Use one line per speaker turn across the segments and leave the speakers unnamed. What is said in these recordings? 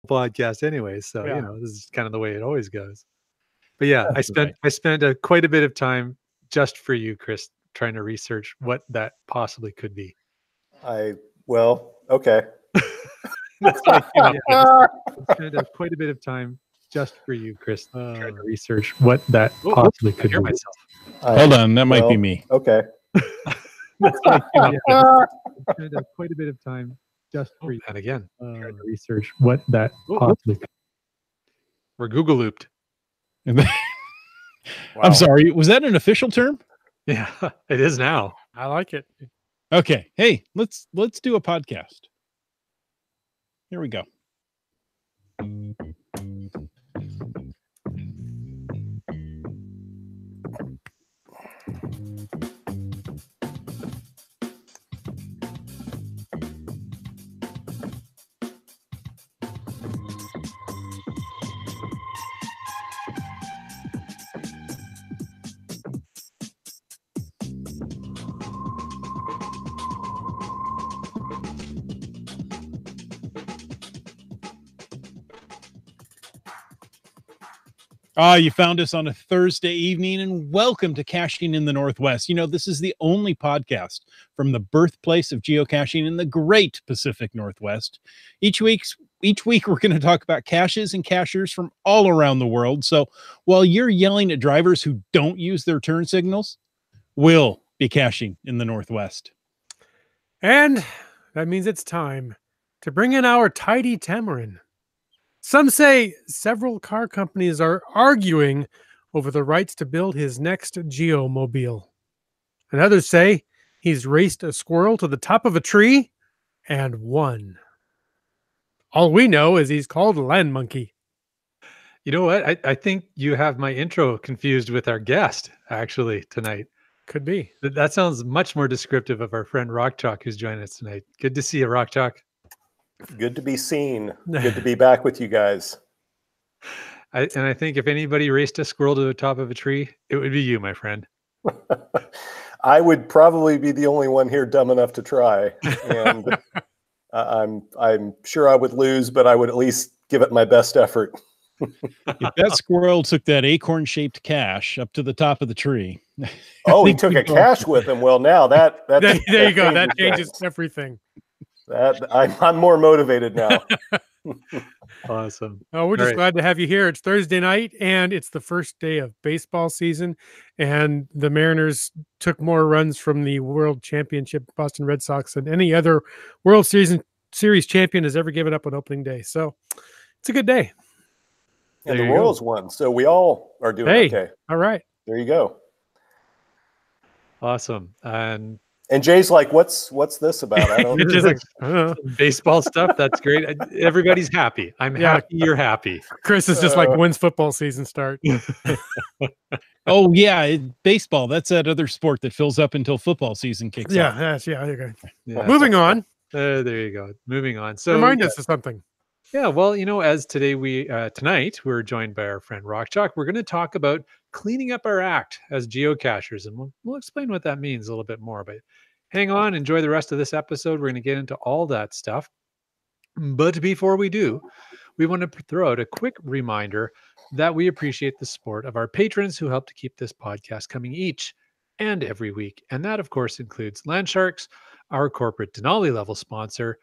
podcast anyway. So,
Yeah.
this is kind of the way it always goes. But yeah,
That's
I spent quite a bit of time just for you, Chris, trying to research what that possibly could be.
Okay.
That's what I came up with. I spent quite a bit of time just for you, Chris, trying to research what that possibly could be.
Myself. Hold on, that might be me.
Okay.
That's what I came up with. I spent quite a bit of time just for you. And again, trying to research what that possibly could be. We're Google looped.
I'm sorry, was that an official term?
Yeah, it is now.
I like it.
Okay. Hey, let's do a podcast. Here we go. You found us on a Thursday evening, and welcome to Caching in the Northwest. This is the only podcast from the birthplace of geocaching in the great Pacific Northwest. Each week we're going to talk about caches and cachers from all around the world. So while you're yelling at drivers who don't use their turn signals, we'll be caching in the Northwest.
And that means it's time to bring in our tidy Tamarin. Some say several car companies are arguing over the rights to build his next geomobile. And others say he's raced a squirrel to the top of a tree and won. All we know is he's called a land monkey.
You know what? I think you have my intro confused with our guest, actually, tonight.
Could be.
That sounds much more descriptive of our friend RockChalk, who's joining us tonight. Good to see you, RockChalk.
Good to be seen. Good to be back with you guys.
I think if anybody raced a squirrel to the top of a tree, it would be you, my friend.
I would probably be the only one here dumb enough to try, and I'm sure I would lose, but I would at least give it my best effort.
If that squirrel took that acorn-shaped cache up to the top of the tree.
Oh, he took a cache with him. Well, now that
there you go. That changes everything.
I'm more motivated now.
Awesome.
Oh, we're just glad to have you here. It's Thursday night, and it's the first day of baseball season. And the Mariners took more runs from the World Championship Boston Red Sox than any other World Series champion has ever given up on opening day. So it's a good day.
And the Royals won, so we all are doing okay.
All right.
There you go.
Awesome.
And Jay's like, what's this about? I don't
know. Baseball stuff. That's great. Everybody's happy. I'm happy. You're happy.
Chris is just like, when's football season start?
Oh yeah. Baseball. That's that other sport that fills up until football season kicks off.
Yeah. There you go. Yeah. Moving on.
There you go. Moving on. So
remind us of something.
Yeah. Well, as tonight we're joined by our friend RockChalk. We're going to talk about cleaning up our act as geocachers, and we'll explain what that means a little bit more, but hang on, enjoy the rest of this episode. We're going to get into all that stuff. But before we do, we want to throw out a quick reminder that we appreciate the support of our patrons who help to keep this podcast coming each and every week. And that, of course, includes Landsharks, our corporate Denali level sponsor,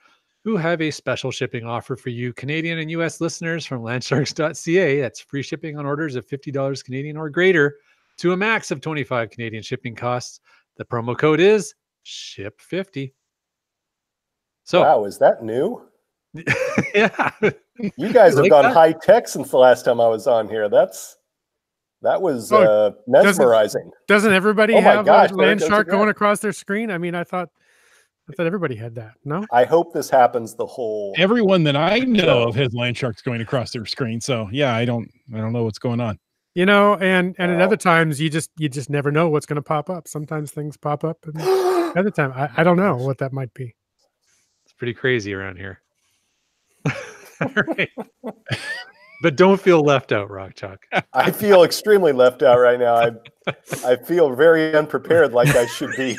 who have a special shipping offer for you Canadian and US listeners from landsharks.ca. That's free shipping on orders of $50 Canadian or greater to a max of 25 Canadian shipping costs. The promo code is SHIP50. So,
wow, is that new?
Yeah.
You guys have gone high tech since the last time I was on here. That was mesmerizing.
Doesn't everybody have a Landshark going across their screen? I mean, I thought everybody had that. No,
I hope this happens the whole.
Everyone that I know of has Landsharks going across their screen. So yeah, I don't know what's going on.
And at other times you just never know what's going to pop up. Sometimes things pop up, and other time I don't know what that might be.
It's pretty crazy around here. All right. But don't feel left out, RockChalk.
I feel extremely left out right now. I feel very unprepared, like I should be.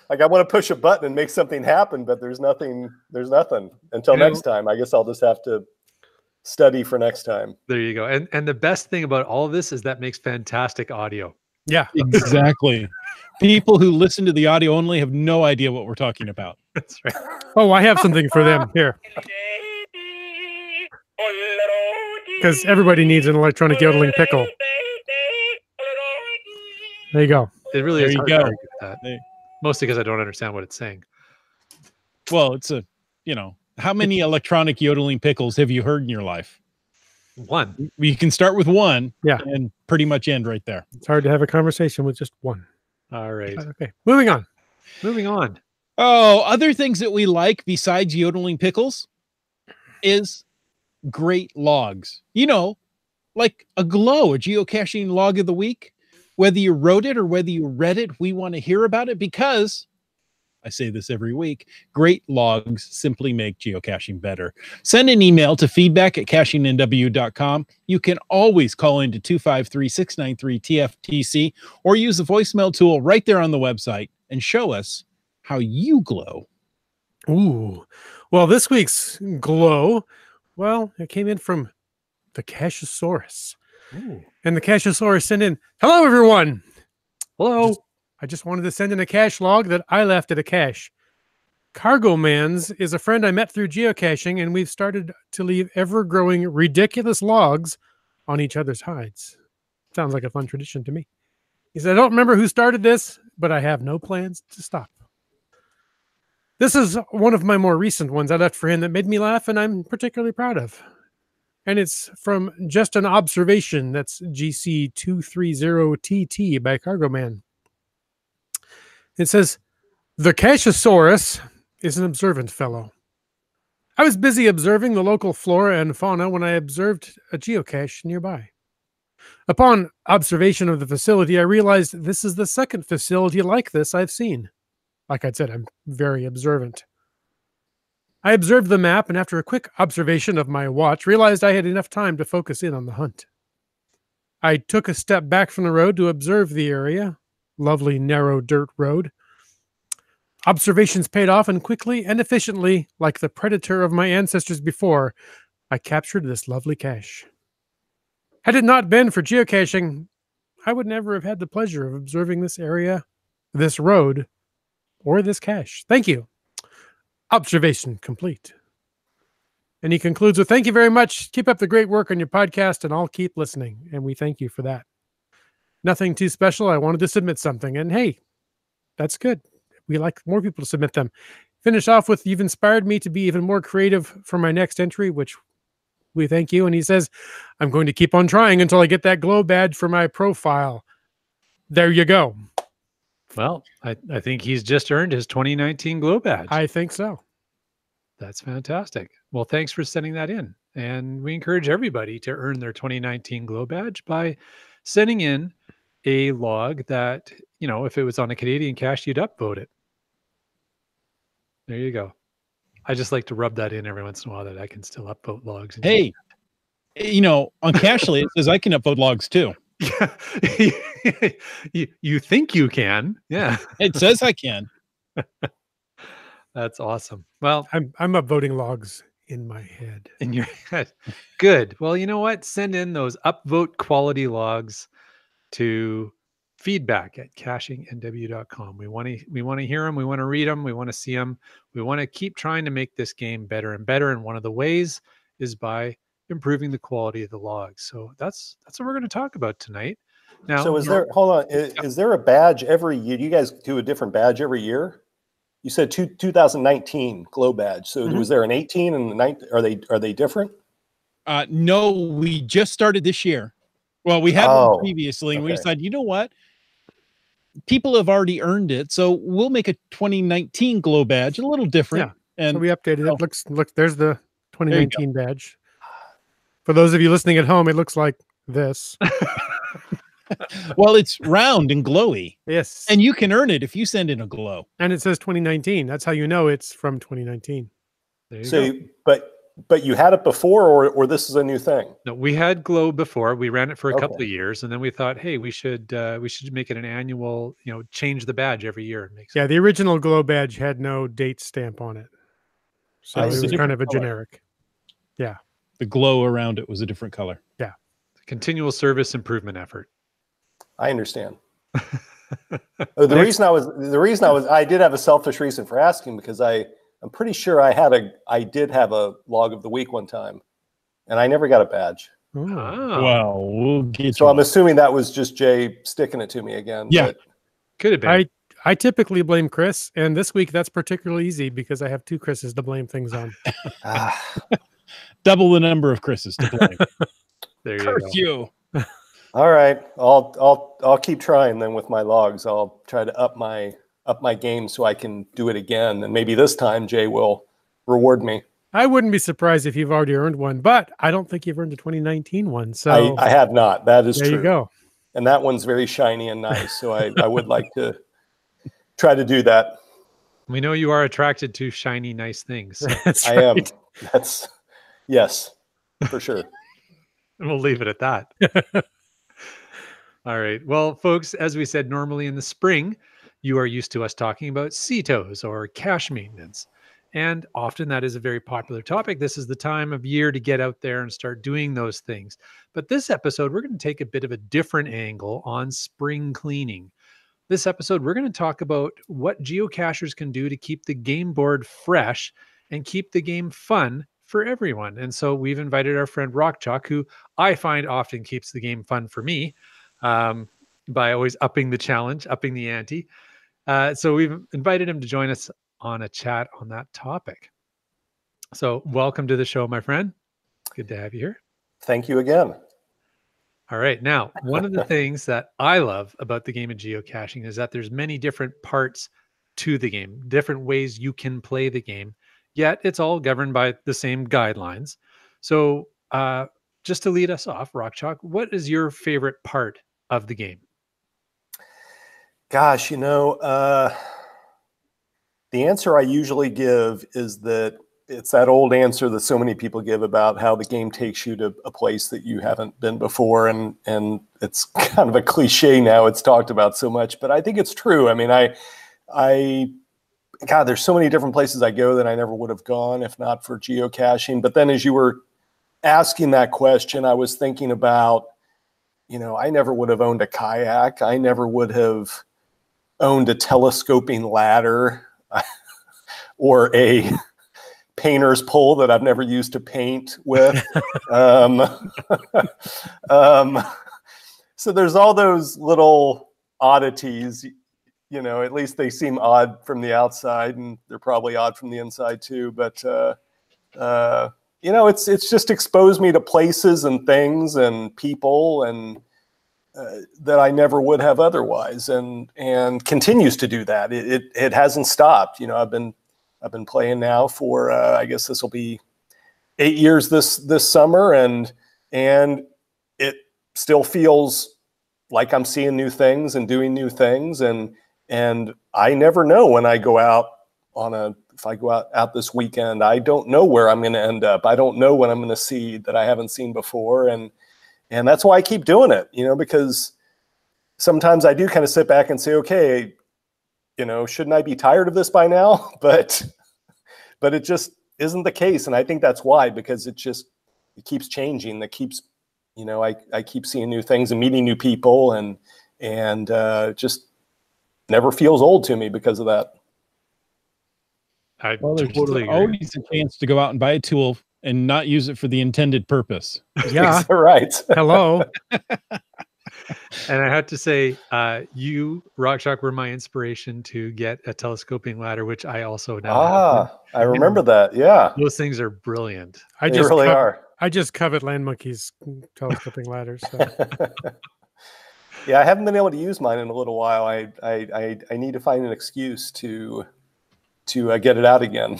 Like I want to push a button and make something happen, but there's nothing until next time. I guess I'll just have to study for next time.
There you go. And the best thing about all of this is that makes fantastic audio.
Yeah.
Exactly. People who listen to the audio only have no idea what we're talking about.
That's right.
Oh, I have something for them here. Because everybody needs an electronic yodeling pickle. There you go.
It really
There
is
you
hard
go.
to argue with that. Mostly because I don't understand what it's saying.
Well, it's how many electronic yodeling pickles have you heard in your life?
One.
You can start with one,
Yeah,
and pretty much end right there.
it's hard to have a conversation with just one.
All right.
Okay, moving on.
Moving on.
Oh, other things that we like besides yodeling pickles is great logs. Like a glow, a geocaching log of the week. Whether you wrote it or whether you read it, we want to hear about it because, I say this every week, great logs simply make geocaching better. Send an email to feedback@cachingnw.com. You can always call into 253-693-TFTC or use the voicemail tool right there on the website and show us how you glow.
Ooh, well, this week's glow, well, it came in from the Cachesaurus.
Ooh.
And the Cachesaurus sent in, hello, everyone.
Hello.
I just wanted to send in a cache log that I left at a cache. Cargo Mans is a friend I met through geocaching, and we've started to leave ever-growing ridiculous logs on each other's hides. Sounds like a fun tradition to me. He said, I don't remember who started this, but I have no plans to stop. This is one of my more recent ones I left for him that made me laugh, and I'm particularly proud of. And it's from Just an Observation. That's GC230TT by Cargo Man. It says, the Cachesaurus is an observant fellow. I was busy observing the local flora and fauna when I observed a geocache nearby. Upon observation of the facility, I realized this is the second facility like this I've seen. Like I said, I'm very observant. I observed the map, and after a quick observation of my watch, realized I had enough time to focus in on the hunt. I took a step back from the road to observe the area. Lovely, narrow dirt road. Observations paid off, and quickly and efficiently, like the predator of my ancestors before, I captured this lovely cache. Had it not been for geocaching, I would never have had the pleasure of observing this area, this road, or this cache. Thank you. Observation complete. And he concludes with, thank you very much. Keep up the great work on your podcast, and I'll keep listening. And we thank you for that. Nothing too special. I wanted to submit something. And hey, that's good. We like more people to submit them. Finish off with, you've inspired me to be even more creative for my next entry, which we thank you. And he says, I'm going to keep on trying until I get that glow badge for my profile. There you go.
Well, I think he's just earned his 2019 glow badge.
I think so.
That's fantastic. Well, thanks for sending that in. And we encourage everybody to earn their 2019 glow badge by sending in a log that, if it was on a Canadian cache, you'd upvote it. There you go. I just like to rub that in every once in a while that I can still upvote logs.
Hey, on Cachely, it says I can upvote logs too.
Yeah. you think you can. Yeah.
It says I can.
That's awesome. Well,
I'm upvoting logs in my head.
in your head. Good. Well, you know what? Send in those upvote quality logs to feedback@cachingnw.com. We want to hear them. We want to read them. We want to see them. We want to keep trying to make this game better and better. And one of the ways is by improving the quality of the logs. So that's what we're going to talk about tonight. Now,
So is there a badge every year? You guys do a different badge every year? You said 2019 glow badge. So was there an 18 and the 19? Are they different?
No, we just started this year. Well, we had one previously, and we decided, you know what? People have already earned it, so we'll make a 2019 glow badge a little different.
Yeah.
And
So we updated it. Look, there's the 2019 badge. For those of you listening at home, it looks like this.
well, it's round and glowy.
Yes.
And you can earn it if you send in a glow.
And it says 2019. That's how you know it's from 2019.
there you
So,
go.
but But you had it before, or this is a new thing?
No, we had Glow before. We ran it for a couple
Okay.
of years, and then we thought, hey, we should make it an annual. Change the badge every year. It makes
Yeah, the original Glow badge had no date stamp on it. So
I
it was
see.
kind of a
Color.
generic. Yeah.
The glow around it was a different color.
Yeah.
continual service improvement effort.
I understand. The reason I did have a selfish reason for asking, because I'm pretty sure I did have a log of the week one time, and I never got a badge.
Oh.
Oh,
Well, we'll get
So
you
I'm
one.
assuming that was just Jay sticking it to me again.
Yeah.
But
could have been.
I typically blame Chris, and this week that's particularly easy because I have two Chris's to blame things on.
Double the number of Chris's to blame.
There you
Curse
go.
you.
all right, I'll keep trying then with my logs. I'll try to up my game so I can do it again, and maybe this time Jay will reward me.
I wouldn't be surprised if you've already earned one, but I don't think you've earned the 2019 one. So
I have not. That is
there
true.
you go.
And that one's very shiny and nice. So I would like to try to do that.
We know you are attracted to shiny, nice things. So
That's
I am.
right.
Yes, for sure.
we'll leave it at that. All right. Well, folks, as we said, normally in the spring, you are used to us talking about CETOs or cache maintenance. And often that is a very popular topic. This is the time of year to get out there and start doing those things. But this episode, we're going to take a bit of a different angle on spring cleaning. This episode, we're going to talk about what geocachers can do to keep the game board fresh and keep the game fun for everyone. And so we've invited our friend RockChalk, who I find often keeps the game fun for me by always upping the challenge, upping the ante. So we've invited him to join us on a chat on that topic. So welcome to the show, my friend. Good to have you here.
Thank you again.
All right. Now, one of the things that I love about the game of geocaching is that there's many different parts to the game, different ways you can play the game, yet it's all governed by the same guidelines. So just to lead us off, RockChalk, what is your favorite part of the game?
Gosh, the answer I usually give is that it's that old answer that so many people give about how the game takes you to a place that you haven't been before. And it's kind of a cliche now. It's talked about so much, but I think it's true. I mean, God, there's so many different places I go that I never would have gone if not for geocaching. But then as you were asking that question, I was thinking about, I never would have owned a kayak. I never would have owned a telescoping ladder or a painter's pole that I've never used to paint with. So there's all those little oddities, at least they seem odd from the outside, and they're probably odd from the inside too. But, it's just exposed me to places and things and people and that I never would have otherwise, and continues to do that. It hasn't stopped. I've been playing now for I guess this will be 8 years this summer, and it still feels like I'm seeing new things and doing new things, and I never know when I go out if I go out this weekend, I don't know where I'm going to end up. I don't know what I'm going to see that I haven't seen before, and that's why I keep doing it, because sometimes I do kind of sit back and say, okay, shouldn't I be tired of this by now? But it just isn't the case. And I think that's why, because it keeps changing. It keeps, I keep seeing new things and meeting new people, and just never feels old to me because of that.
There's
totally agree.
always a chance to go out and buy a tool and not use it for the intended purpose.
Yeah.
Right.
Hello.
And I have to say, you, RockChalk, were my inspiration to get a telescoping ladder, which I also now have.
I remember that. Yeah.
Those things are brilliant.
I
They really are.
I just covet Land Monkey's telescoping ladders. So.
Yeah, I haven't been able to use mine in a little while. I need to find an excuse to get it out again.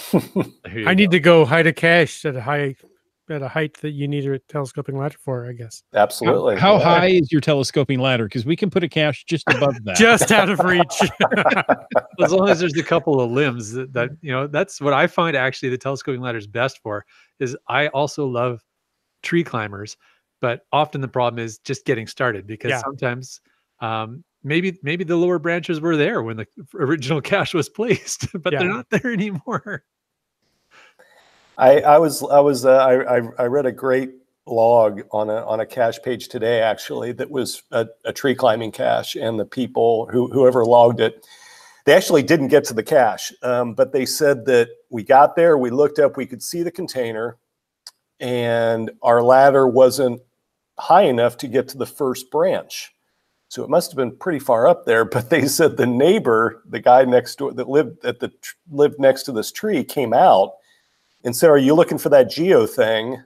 I need to go hide a cache at a high at a height that you need a telescoping ladder for, I guess.
Absolutely.
How
yeah.
high is your telescoping ladder? Because we can put a cache just above that.
Just out of reach.
As long as there's a couple of limbs that that's what I find actually the telescoping ladder is best for. Is I also love tree climbers, but often the problem is just getting started because
Yeah.
sometimes maybe the lower branches were there when the original cache was placed, but
Yeah.
they're not there anymore.
I read a great log on a cache page today, actually, that was a tree climbing cache, and the people whoever logged it, they actually didn't get to the cache, but they said that we got there, we looked up, we could see the container, and our ladder wasn't high enough to get to the first branch. So it must have been pretty far up there, but they said the neighbor, the guy next door that lived next to this tree, came out and said, "Are you looking for that geo thing?"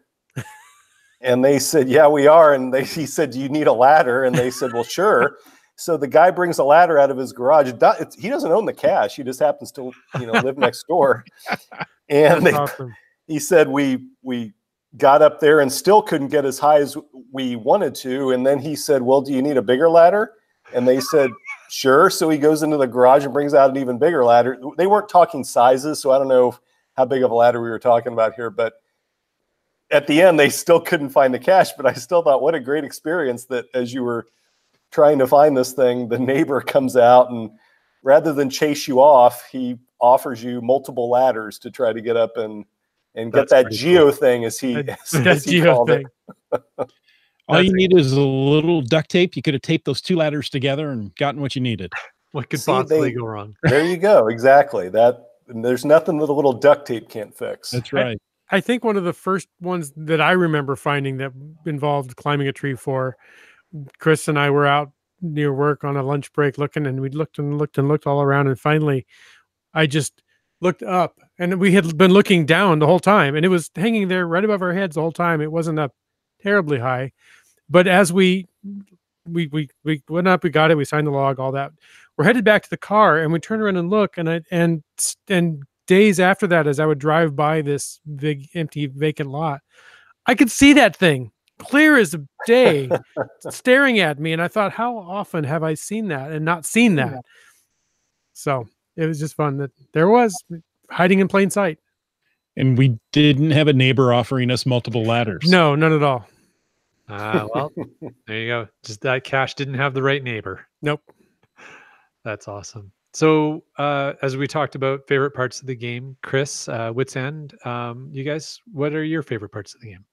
And they said, "Yeah, we are." And he said, "Do you need a ladder?" And they said, "Well, sure." So the guy brings a ladder out of his garage. He doesn't own the cache. He just happens to, live next door. And
Awesome.
he said, we got up there and still couldn't get as high as we wanted to. And then he said, "Well, do you need a bigger ladder?" And they said, "Sure." So he goes into the garage and brings out an even bigger ladder. They weren't talking sizes, so I don't know how big of a ladder we were talking about here, but at the end, they still couldn't find the cache. But I still thought, what a great experience that as you were trying to find this thing, the neighbor comes out and rather than chase you off, he offers you multiple ladders to try to get up and get that geo thing, as he called it.
All you need is a little duct tape. You could have taped those two ladders together and gotten what you needed.
What could possibly go wrong?
There you go. Exactly. There's nothing that a little duct tape can't fix.
That's right.
I think one of the first ones that I remember finding that involved climbing a tree for, Chris and I were out near work on a lunch break looking, and we looked and looked and looked all around. And finally, I just looked up, and we had been looking down the whole time, and it was hanging there right above our heads the whole time. It wasn't up terribly high, but as we went up, we got it, we signed the log, all that. We're headed back to the car, and we turn around and look, and days after that, as I would drive by this big empty vacant lot, I could see that thing clear as day staring at me. And I thought, how often have I seen that and not seen that? So it was just fun that there was hiding in plain sight.
And we didn't have a neighbor offering us multiple ladders.
No, none at all.
Well, there you go. Just that cache didn't have the right neighbor.
Nope.
That's awesome. So as we talked about favorite parts of the game, Chris, Wits End, you guys, what are your favorite parts of the game?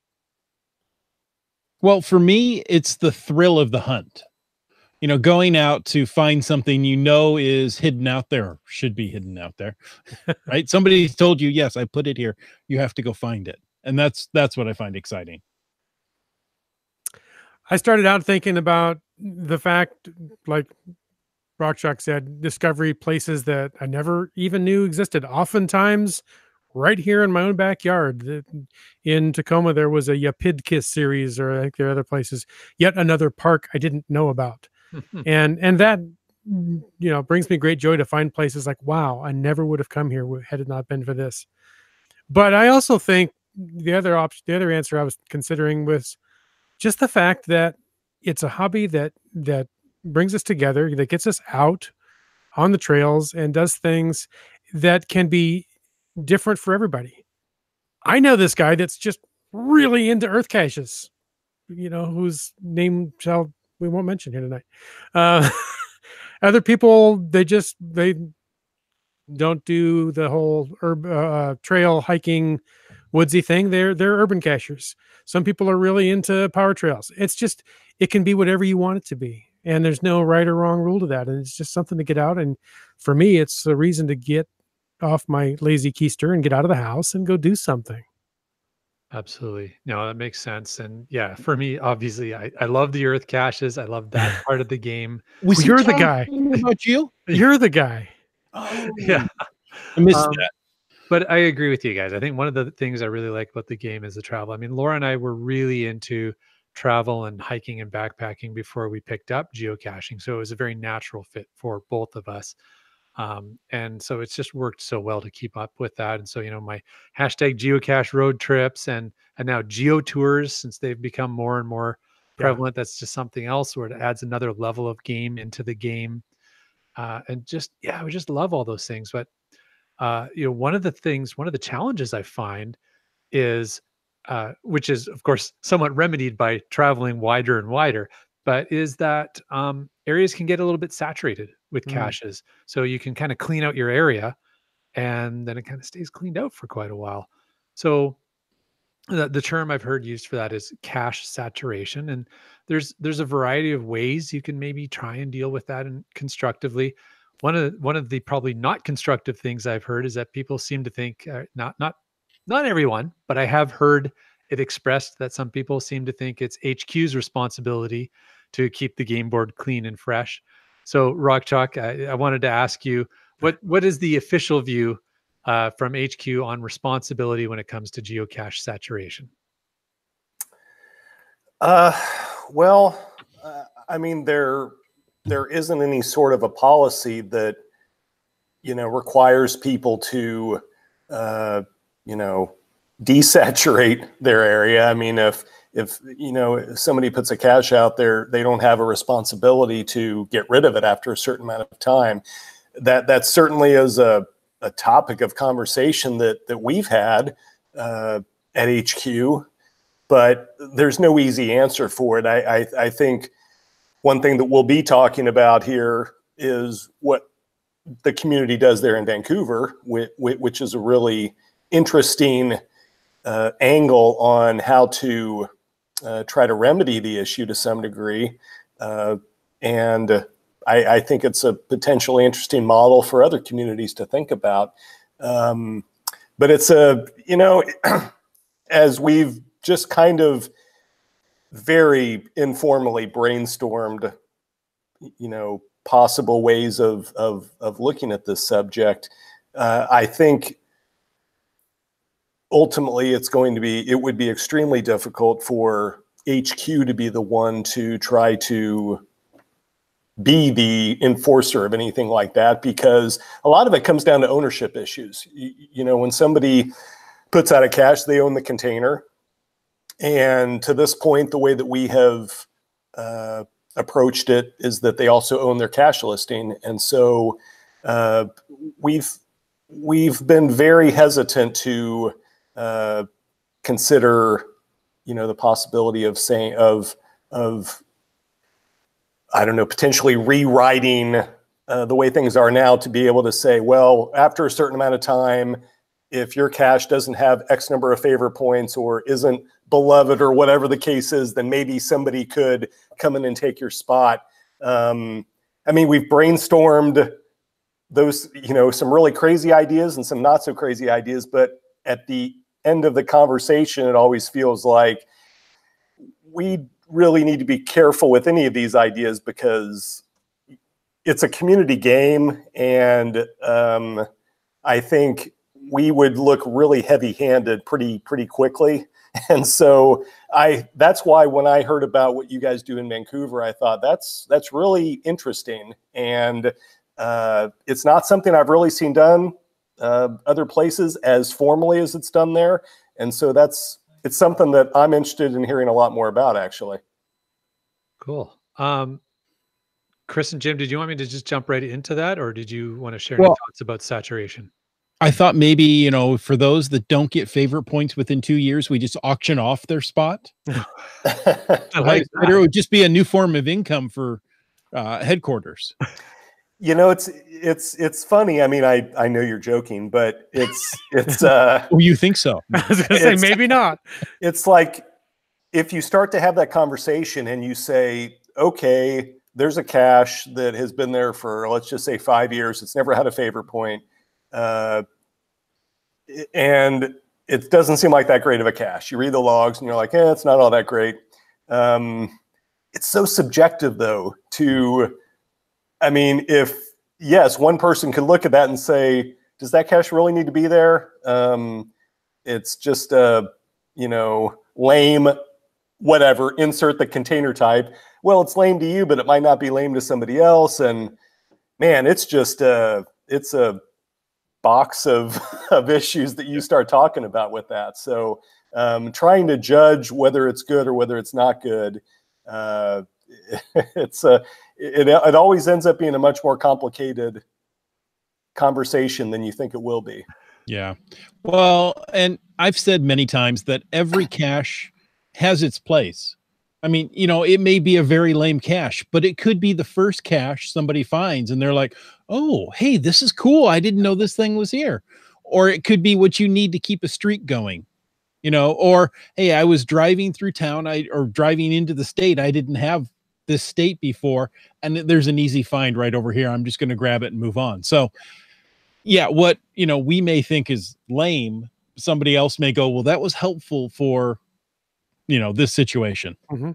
Well, for me, it's the thrill of the hunt. Going out to find something is hidden out there, or should be hidden out there, right? Somebody told you, yes, I put it here. You have to go find it. And that's what I find exciting.
I started out thinking about the fact, like RockChalk said, discovery places that I never even knew existed. Oftentimes right here in my own backyard. In Tacoma, there was a Yapidkis series, or I think there are other places, yet another park I didn't know about. and that, brings me great joy to find places like, wow, I never would have come here had it not been for this. But I also think the other answer I was considering was just the fact that it's a hobby that brings us together, that gets us out on the trails and does things that can be different for everybody. I know this guy that's just really into earth caches, whose name we won't mention here tonight. Other people, they don't do the whole trail hiking woodsy thing. They're urban cachers. Some people are really into power trails. It can be whatever you want it to be. And there's no right or wrong rule to that. And it's just something to get out. And for me, it's a reason to get off my lazy keister and get out of the house and go do something.
Absolutely. No, that makes sense. And yeah, for me, obviously, I love the earth caches. I love that part of the game.
You're the guy.
About you?
You're the guy.
Oh,
yeah.
I missed that.
But I agree with you guys. I think one of the things I really like about the game is the travel. I mean, Laura and I were really into travel and hiking and backpacking before we picked up geocaching. So it was a very natural fit for both of us. And so it's just worked so well to keep up with that. And so, my hashtag geocache road trips and now geo tours, since they've become more and more
Yeah.
prevalent, that's just something else where it adds another level of game into the game. And just, yeah, we just love all those things. But, one of the challenges I find is, which is of course somewhat remedied by traveling wider and wider, but is that areas can get a little bit saturated with
Mm.
caches. So you can kind of clean out your area, and then it kind of stays cleaned out for quite a while. So the term I've heard used for that is cache saturation, and there's a variety of ways you can maybe try and deal with that and constructively. One of the probably not constructive things I've heard is that people seem to think, not everyone, but I have heard it expressed that some people seem to think it's HQ's responsibility to keep the game board clean and fresh. So RockChalk, I wanted to ask you, what is the official view from HQ on responsibility when it comes to geocache saturation?
Uh, well, I mean, there isn't any sort of a policy that, requires people to, desaturate their area. I mean, if somebody puts a cache out there, they don't have a responsibility to get rid of it after a certain amount of time. That certainly is a topic of conversation that we've had at HQ, but there's no easy answer for it. I think one thing that we'll be talking about here is what the community does there in Vancouver, which is a really interesting angle on how to try to remedy the issue to some degree. And I think it's a potentially interesting model for other communities to think about. But it's as we've just kind of very informally brainstormed, possible ways of looking at this subject, I think ultimately it would be extremely difficult for HQ to be the one to try to be the enforcer of anything like that, because a lot of it comes down to ownership issues. When somebody puts out a cache, they own the container. And to this point, the way that we have approached it is that they also own their cache listing. And so we've been very hesitant to consider, the possibility of saying I don't know, potentially rewriting the way things are now to be able to say, well, after a certain amount of time, if your cache doesn't have X number of favor points or isn't beloved or whatever the case is, then maybe somebody could come in and take your spot. I mean, we've brainstormed those, some really crazy ideas and some not so crazy ideas, but at the end of the conversation, it always feels like we really need to be careful with any of these ideas because it's a community game. And I think we would look really heavy-handed pretty quickly. And so that's why when I heard about what you guys do in Vancouver, I thought that's really interesting. And it's not something I've really seen done other places as formally as it's done there. And so it's something that I'm interested in hearing a lot more about, actually.
Cool. Chris and Jim, did you want me to just jump right into that, or did you want to share any thoughts about saturation?
I thought maybe, for those that don't get favorite points within 2 years, we just auction off their spot. It would just be a new form of income for headquarters.
It's funny. I mean, I know you're joking, but it's
Oh, you think so?
I was gonna say maybe not.
It's like if you start to have that conversation and you say, okay, there's a cache that has been there for, let's just say 5 years. It's never had a favorite point. And it doesn't seem like that great of a cache. You read the logs and you're like, it's not all that great. It's so subjective though I mean, yes, one person could look at that and say, does that cache really need to be there? It's just lame, whatever, insert the container type. Well, it's lame to you, but it might not be lame to somebody else. And man, it's just it's a box of issues that you start talking about with that. So trying to judge whether it's good or whether it's not good, it always ends up being a much more complicated conversation than you think it will be.
Yeah. Well, and I've said many times that every cache has its place. I mean, it may be a very lame cache, but it could be the first cache somebody finds and they're like, oh, hey, this is cool. I didn't know this thing was here. Or it could be what you need to keep a streak going, or, hey, I was driving through town or driving into the state. I didn't have this state before. And there's an easy find right over here. I'm just going to grab it and move on. So yeah, what, we may think is lame, somebody else may go, well, that was helpful for, this situation.
Mhm.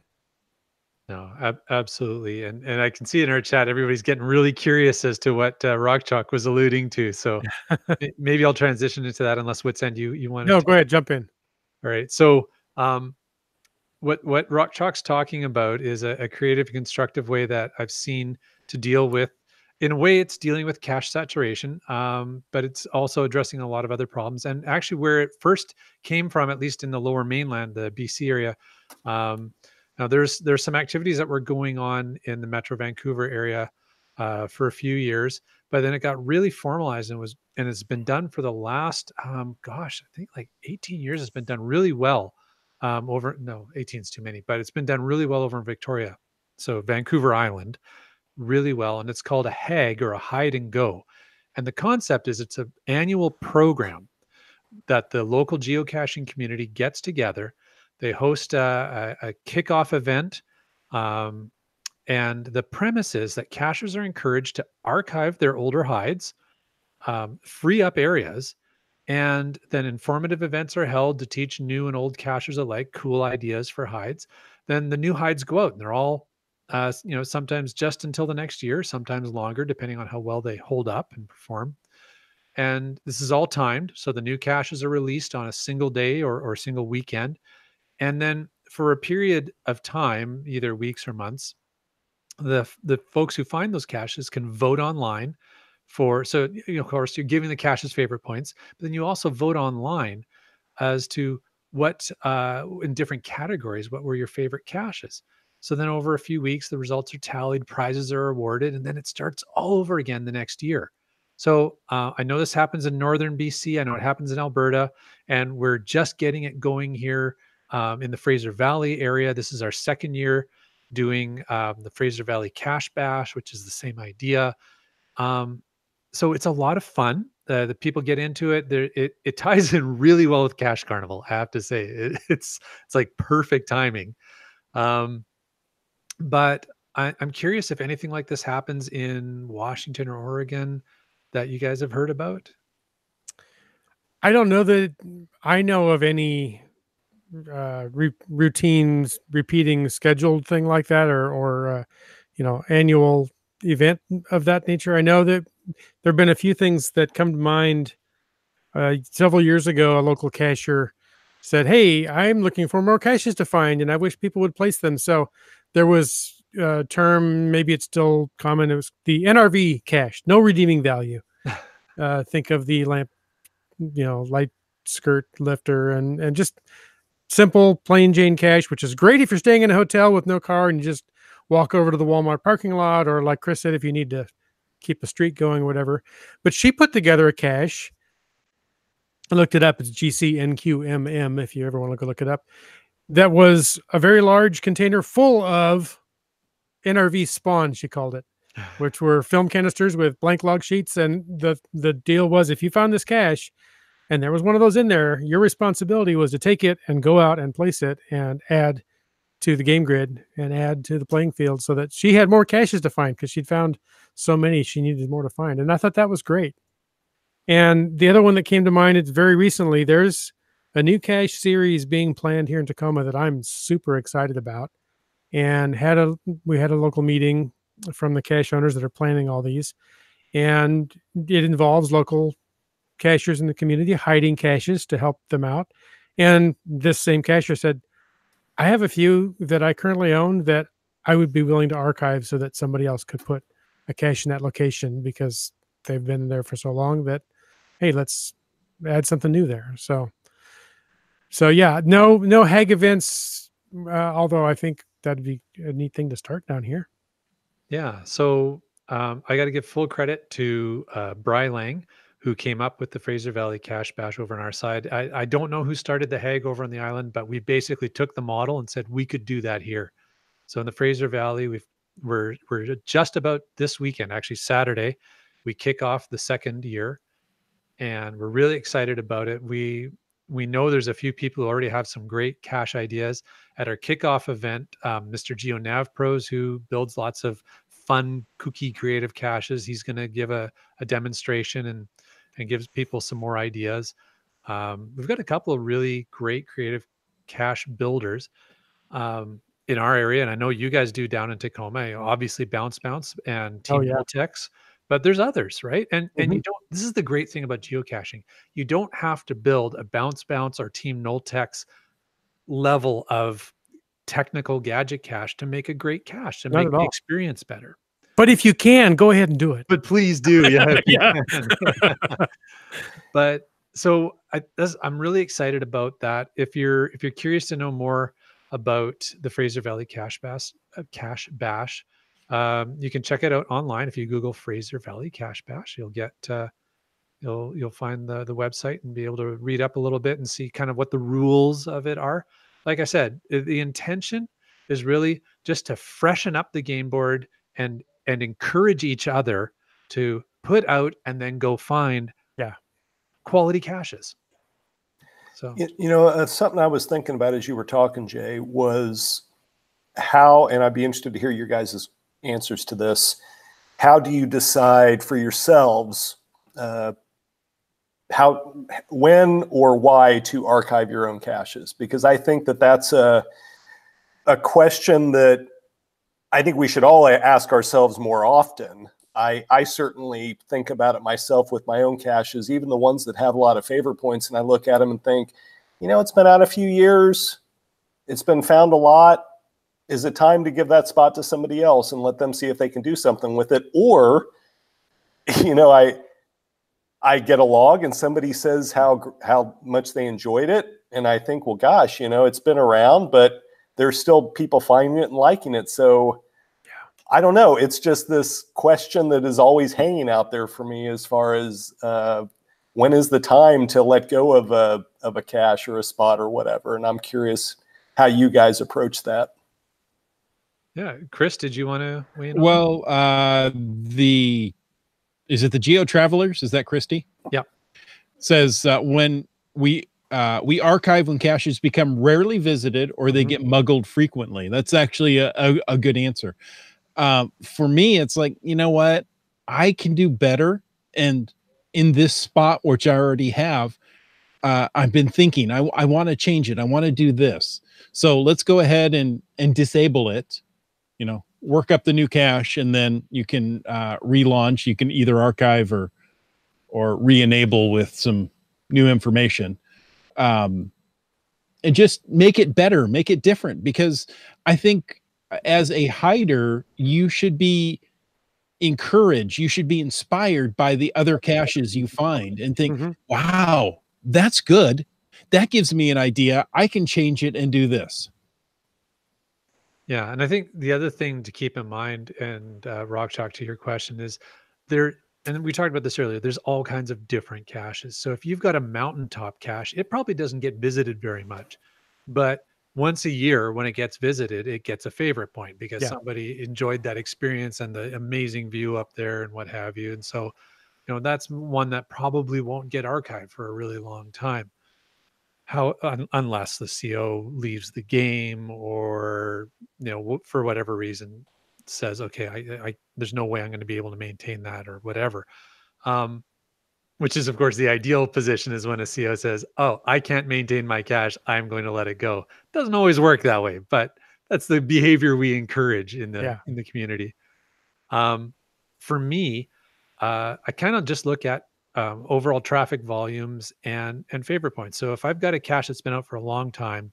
No, absolutely. And I can see in our chat, everybody's getting really curious as to what RockChalk was alluding to. So maybe I'll transition into that unless Witsend, you wanted
No,
to.
go ahead, jump in.
All right. So what RockChalk's talking about is a creative, constructive way that I've seen to deal with. In a way, it's dealing with cache saturation, but it's also addressing a lot of other problems. And actually, where it first came from, at least in the Lower Mainland, the BC area, now there's some activities that were going on in the Metro Vancouver area for a few years, but then it got really formalized and it's been done for the last I think like 18 years. It's been done really well. 18 is too many, but it's been done really well over in Victoria, so Vancouver Island, really well, and it's called a HAG, or a hide and go. And the concept is it's an annual program that the local geocaching community gets together. They host a kickoff event, and the premise is that cachers are encouraged to archive their older hides, free up areas, and then informative events are held to teach new and old cachers alike cool ideas for hides. Then the new hides go out, and they're all sometimes just until the next year, sometimes longer, depending on how well they hold up and perform. And this is all timed. So the new caches are released on a single day or a single weekend. And then for a period of time, either weeks or months, the folks who find those caches can vote online of course, you're giving the caches favorite points, but then you also vote online as to what, in different categories, what were your favorite caches. So then over a few weeks, the results are tallied, prizes are awarded, and then it starts all over again the next year. So I know this happens in northern BC. I know it happens in Alberta, and we're just getting it going here in the Fraser Valley area. This is our second year doing the Fraser Valley Cache Bash, which is the same idea. So it's a lot of fun. The people get into it. It ties in really well with Cache Carnival, I have to say. It's like perfect timing. But I'm curious if anything like this happens in Washington or Oregon that you guys have heard about.
I don't know that I know of any routines, repeating scheduled thing like that, or annual event of that nature. I know that there have been a few things that come to mind. Several years ago, a local cacher said, "Hey, I'm looking for more caches to find, and I wish people would place them." So there was a term, maybe it's still common. It was the NRV cache, no redeeming value. Think of the lamp, light skirt lifter, and just simple plain Jane cache, which is great if you're staying in a hotel with no car and you just walk over to the Walmart parking lot, or like Chris said, if you need to keep a streak going or whatever. But she put together a cache. I looked it up. It's GCNQMM, if you ever want to go look it up. That was a very large container full of NRV spawn, she called it, which were film canisters with blank log sheets. And the deal was, if you found this cache and there was one of those in there, your responsibility was to take it and go out and place it and add to the game grid and add to the playing field, so that she had more caches to find, because she'd found so many, she needed more to find. And I thought that was great. And the other one that came to mind, it's very recently, there's a new cache series being planned here in Tacoma that I'm super excited about. And we had a local meeting from the cache owners that are planning all these. And it involves local cachers in the community hiding caches to help them out. And this same cacher said, I have a few that I currently own that I would be willing to archive so that somebody else could put a cache in that location, because they've been there for so long that, hey, let's add something new there. So yeah, no hag events. Although I think that'd be a neat thing to start down here.
Yeah. So I got to give full credit to Bry Lang, who came up with the Fraser Valley Cash Bash over on our side. I don't know who started the hag over on the island, but we basically took the model and said we could do that here. So in the Fraser Valley, we're just about this weekend, actually Saturday, we kick off the second year, and we're really excited about it. We know there's a few people who already have some great cache ideas. At our kickoff event, Mr. Geo Nav Pros, who builds lots of fun, kooky, creative caches, he's going to give a demonstration and gives people some more ideas. We've got a couple of really great creative cache builders in our area, and I know you guys do down in Tacoma. Obviously, Bounce and
Oh
Team
yeah.
Voltex, but there's others, right? And you
Mhm.
don't. This is the great thing about geocaching. You don't have to build a Bounce or Team Noltex level of technical gadget cache to make a great cache to
Not
make
at
the
all.
experience better.
But if you can, go ahead and do it.
But please do, yeah, if you
Yeah.
can. But so I'm really excited about that. If you're curious to know more about the Fraser Valley Cache Bash, you can check it out online. If you Google Fraser Valley Cache Bash, you'll get you'll find the website and be able to read up a little bit and see kind of what the rules of it are. Like I said, the intention is really just to freshen up the game board and encourage each other to put out and then go find
Yeah.
quality caches. So
Something I was thinking about as you were talking, Jay, was how, and I'd be interested to hear your guys' answers to this. How do you decide for yourselves when or why to archive your own caches? Because I think that's a question that I think we should all ask ourselves more often. I certainly think about it myself with my own caches, even the ones that have a lot of favorite points, and I look at them and think, it's been out a few years. It's been found a lot. Is it time to give that spot to somebody else and let them see if they can do something with it? Or, I get a log and somebody says how much they enjoyed it. And I think, well, gosh, it's been around, but there's still people finding it and liking it. So I don't know. It's just this question that is always hanging out there for me as far as when is the time to let go of a cache or a spot or whatever. And I'm curious how you guys approach that.
yeah, Chris, did you want to weigh in?
Well, is it the Geo Travelers? Is that Christy?
Yeah.
Says when we archive when caches become rarely visited or they get muggled frequently. That's actually a good answer. For me, it's like, you know what? I can do better. And in this spot, which I already have, I've been thinking, I want to change it. I want to do this. So let's go ahead and disable it, work up the new cache, and then you can relaunch. You can either archive or re-enable with some new information. And just make it better, make it different, because I think as a hider, you should be encouraged, you should be inspired by the other caches you find and think, wow, that's good. That gives me an idea. I can change it and do this.
Yeah, and I think the other thing to keep in mind, and RockChalk, to your question, is and we talked about this earlier, there's all kinds of different caches. So if you've got a mountaintop cache, it probably doesn't get visited very much. But once a year, when it gets visited, it gets a favorite point because somebody enjoyed that experience and the amazing view up there and what have you. And so, that's one that probably won't get archived for a really long time. Unless the CO leaves the game or, for whatever reason says, okay, I there's no way I'm going to be able to maintain that or whatever. Which is, of course, the ideal position is when a CO says, oh, I can't maintain my cache, I'm going to let it go. Doesn't always work that way, but that's the behavior we encourage in the community. For me, I kind of just look at overall traffic volumes and favorite points. So if I've got a cache that's been out for a long time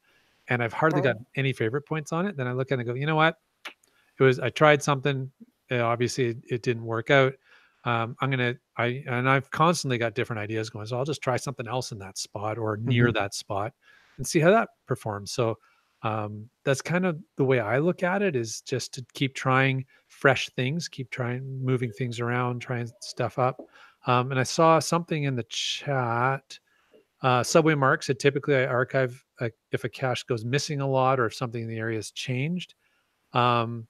and I've hardly got any favorite points on it, then I look at it and go, you know what? I tried something. Obviously, it didn't work out. I've constantly got different ideas going. So I'll just try something else in that spot or near that spot and see how that performs. So that's kind of the way I look at it, is just to keep trying fresh things, keep trying moving things around, trying stuff up. And I saw something in the chat. Subway Mark said typically I archive if a cache goes missing a lot or if something in the area has changed. You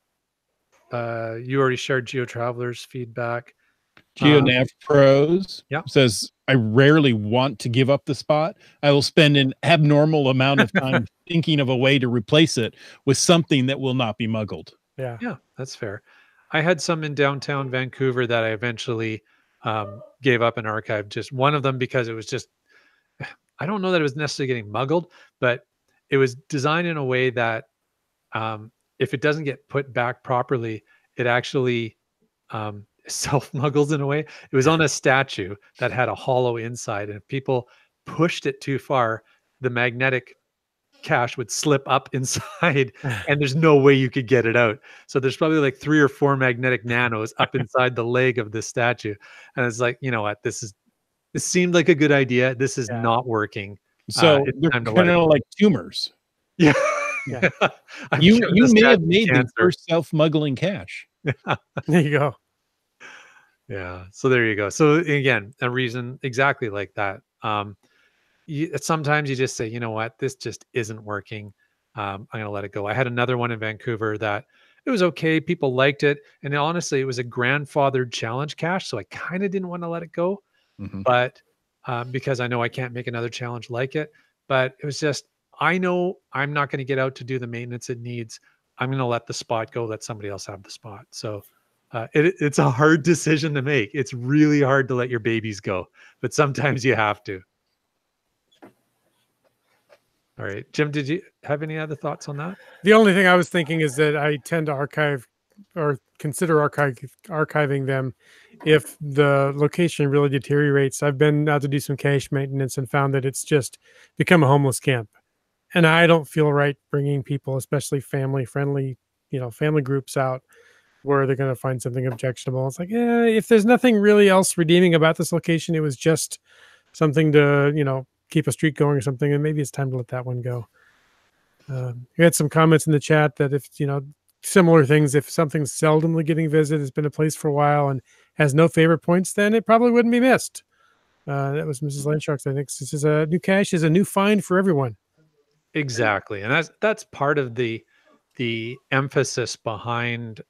already shared GeoTraveler's feedback.
GeoNav Pros
Yeah.
says, I rarely want to give up the spot. I will spend an abnormal amount of time thinking of a way to replace it with something that will not be muggled.
Yeah.
Yeah, that's fair. I had some in downtown Vancouver that I eventually gave up and archived. Just one of them because it was just, I don't know that it was necessarily getting muggled, but it was designed in a way that if it doesn't get put back properly, it actually self-muggles in a way. It was on a statue that had a hollow inside, and if people pushed it too far, the magnetic cache would slip up inside and there's no way you could get it out. So there's probably like 3 or 4 magnetic nanos up inside the leg of this statue. And it's like, you know what? This seemed like a good idea. This is not working.
So
It's
they're
time to
kind
let it
of
go.
like tumors.
Yeah.
Yeah.
You
cured the
may have
statue
made the
cancer.
first self-muggling cache.
There you go.
Yeah. So there you go. So again, a reason exactly like that. Sometimes you just say, you know what, this just isn't working. I'm going to let it go. I had another one in Vancouver that it was okay. People liked it. And honestly, it was a grandfathered challenge cache. So I kind of didn't want to let it go, but because I know I can't make another challenge like it. But it was just, I know I'm not going to get out to do the maintenance it needs. I'm going to let the spot go, let somebody else have the spot. So it's a hard decision to make. It's really hard to let your babies go, but sometimes you have to. All right, Jim, did you have any other thoughts on that?
The only thing I was thinking is that I tend to archive or consider archiving them if the location really deteriorates. I've been out to do some cache maintenance and found that it's just become a homeless camp. And I don't feel right bringing people, especially family-friendly, family groups out where they're going to find something objectionable. It's like, if there's nothing really else redeeming about this location, it was just something to, keep a streak going or something, and maybe it's time to let that one go. We had some comments in the chat that if, similar things, if something's seldomly getting visited, has been a place for a while and has no favorite points, then it probably wouldn't be missed. That was Mrs. Landsharks. I think this is a new cache, is a new find for everyone.
Exactly. And that's part of the emphasis behind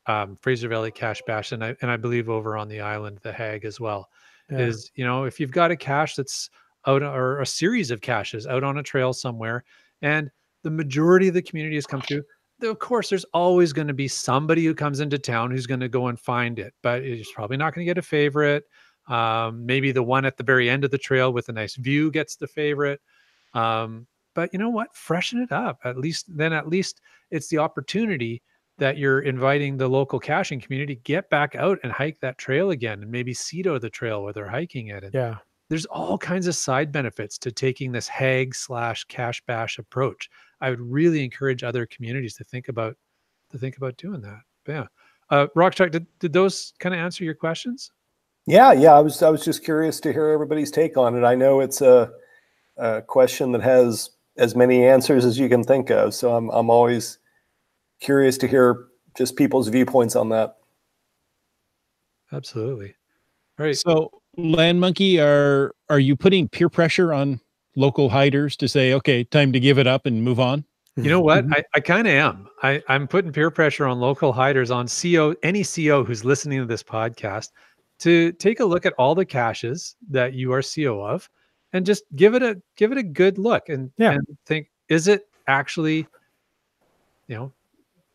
Fraser Valley Cache Bash, and I believe over on the island, the Hag as well, is, if you've got a cache that's out, or a series of caches out on a trail somewhere, and the majority of the community has come through, of course, there's always going to be somebody who comes into town who's going to go and find it, but it's probably not going to get a favorite. Maybe the one at the very end of the trail with a nice view gets the favorite. But you know what? Freshen it up. At least it's the opportunity that you're inviting the local caching community, get back out and hike that trail again, and maybe CETO the trail where they're hiking it. And there's all kinds of side benefits to taking this Hag/Cache Bash approach. I would really encourage other communities to think about doing that. But yeah. RockChalk, did those kind of answer your questions?
Yeah. I was just curious to hear everybody's take on it. I know it's a question that has as many answers as you can think of. So I'm always curious to hear just people's viewpoints on that.
Absolutely. All right.
So Land Monkey, are you putting peer pressure on local hiders to say, okay, time to give it up and move on?
You know what? I kind of am. I'm putting peer pressure on local hiders, on any CO who's listening to this podcast, to take a look at all the caches that you are CO of, and just give it a good look and think, is it actually,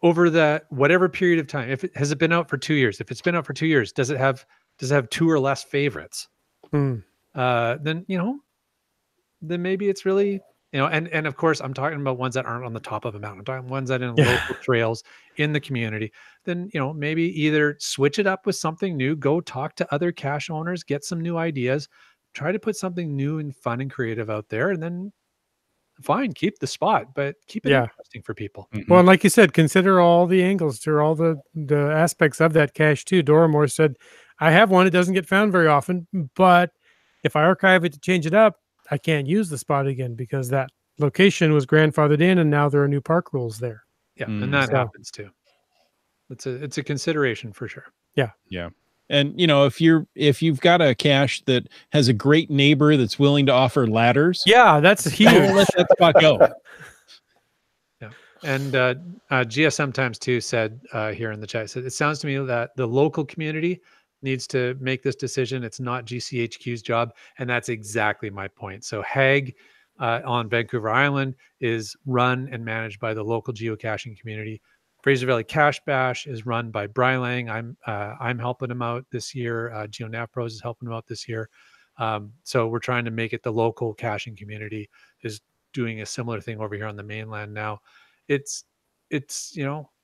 over the whatever period of time, has it been out for 2 years? If it's been out for 2 years, does it have 2 or less favorites? Then maybe it's really, and of course I'm talking about ones that aren't on the top of a mountain. I'm talking ones that are in local trails in the community. Then, maybe either switch it up with something new, go talk to other cache owners, get some new ideas, try to put something new and fun and creative out there, and then fine, keep the spot, but keep it interesting for people.
Well, and like you said, consider all the angles or all the aspects of that cache too. Doramore said, I have one. It doesn't get found very often, but if I archive it to change it up, I can't use the spot again because that location was grandfathered in, and now there are new park rules there.
Yeah,
Mm.
and that
So-
happens too. It's a consideration for sure.
Yeah. And if you've got a cache that has a great neighbor that's willing to offer ladders,
Yeah, that's
don't
huge.
let that spot go.
And GSM Times 2 said here in the chat, said, it sounds to me that the local community needs to make this decision. It's not GCHQ's job. And that's exactly my point. So HAG on Vancouver Island is run and managed by the local geocaching community. Fraser Valley Cache Bash is run by Bry Lang. I'm helping him out this year. GeoNavPros is helping him out this year. So we're trying to make it the local caching community is doing a similar thing over here on the mainland now. It's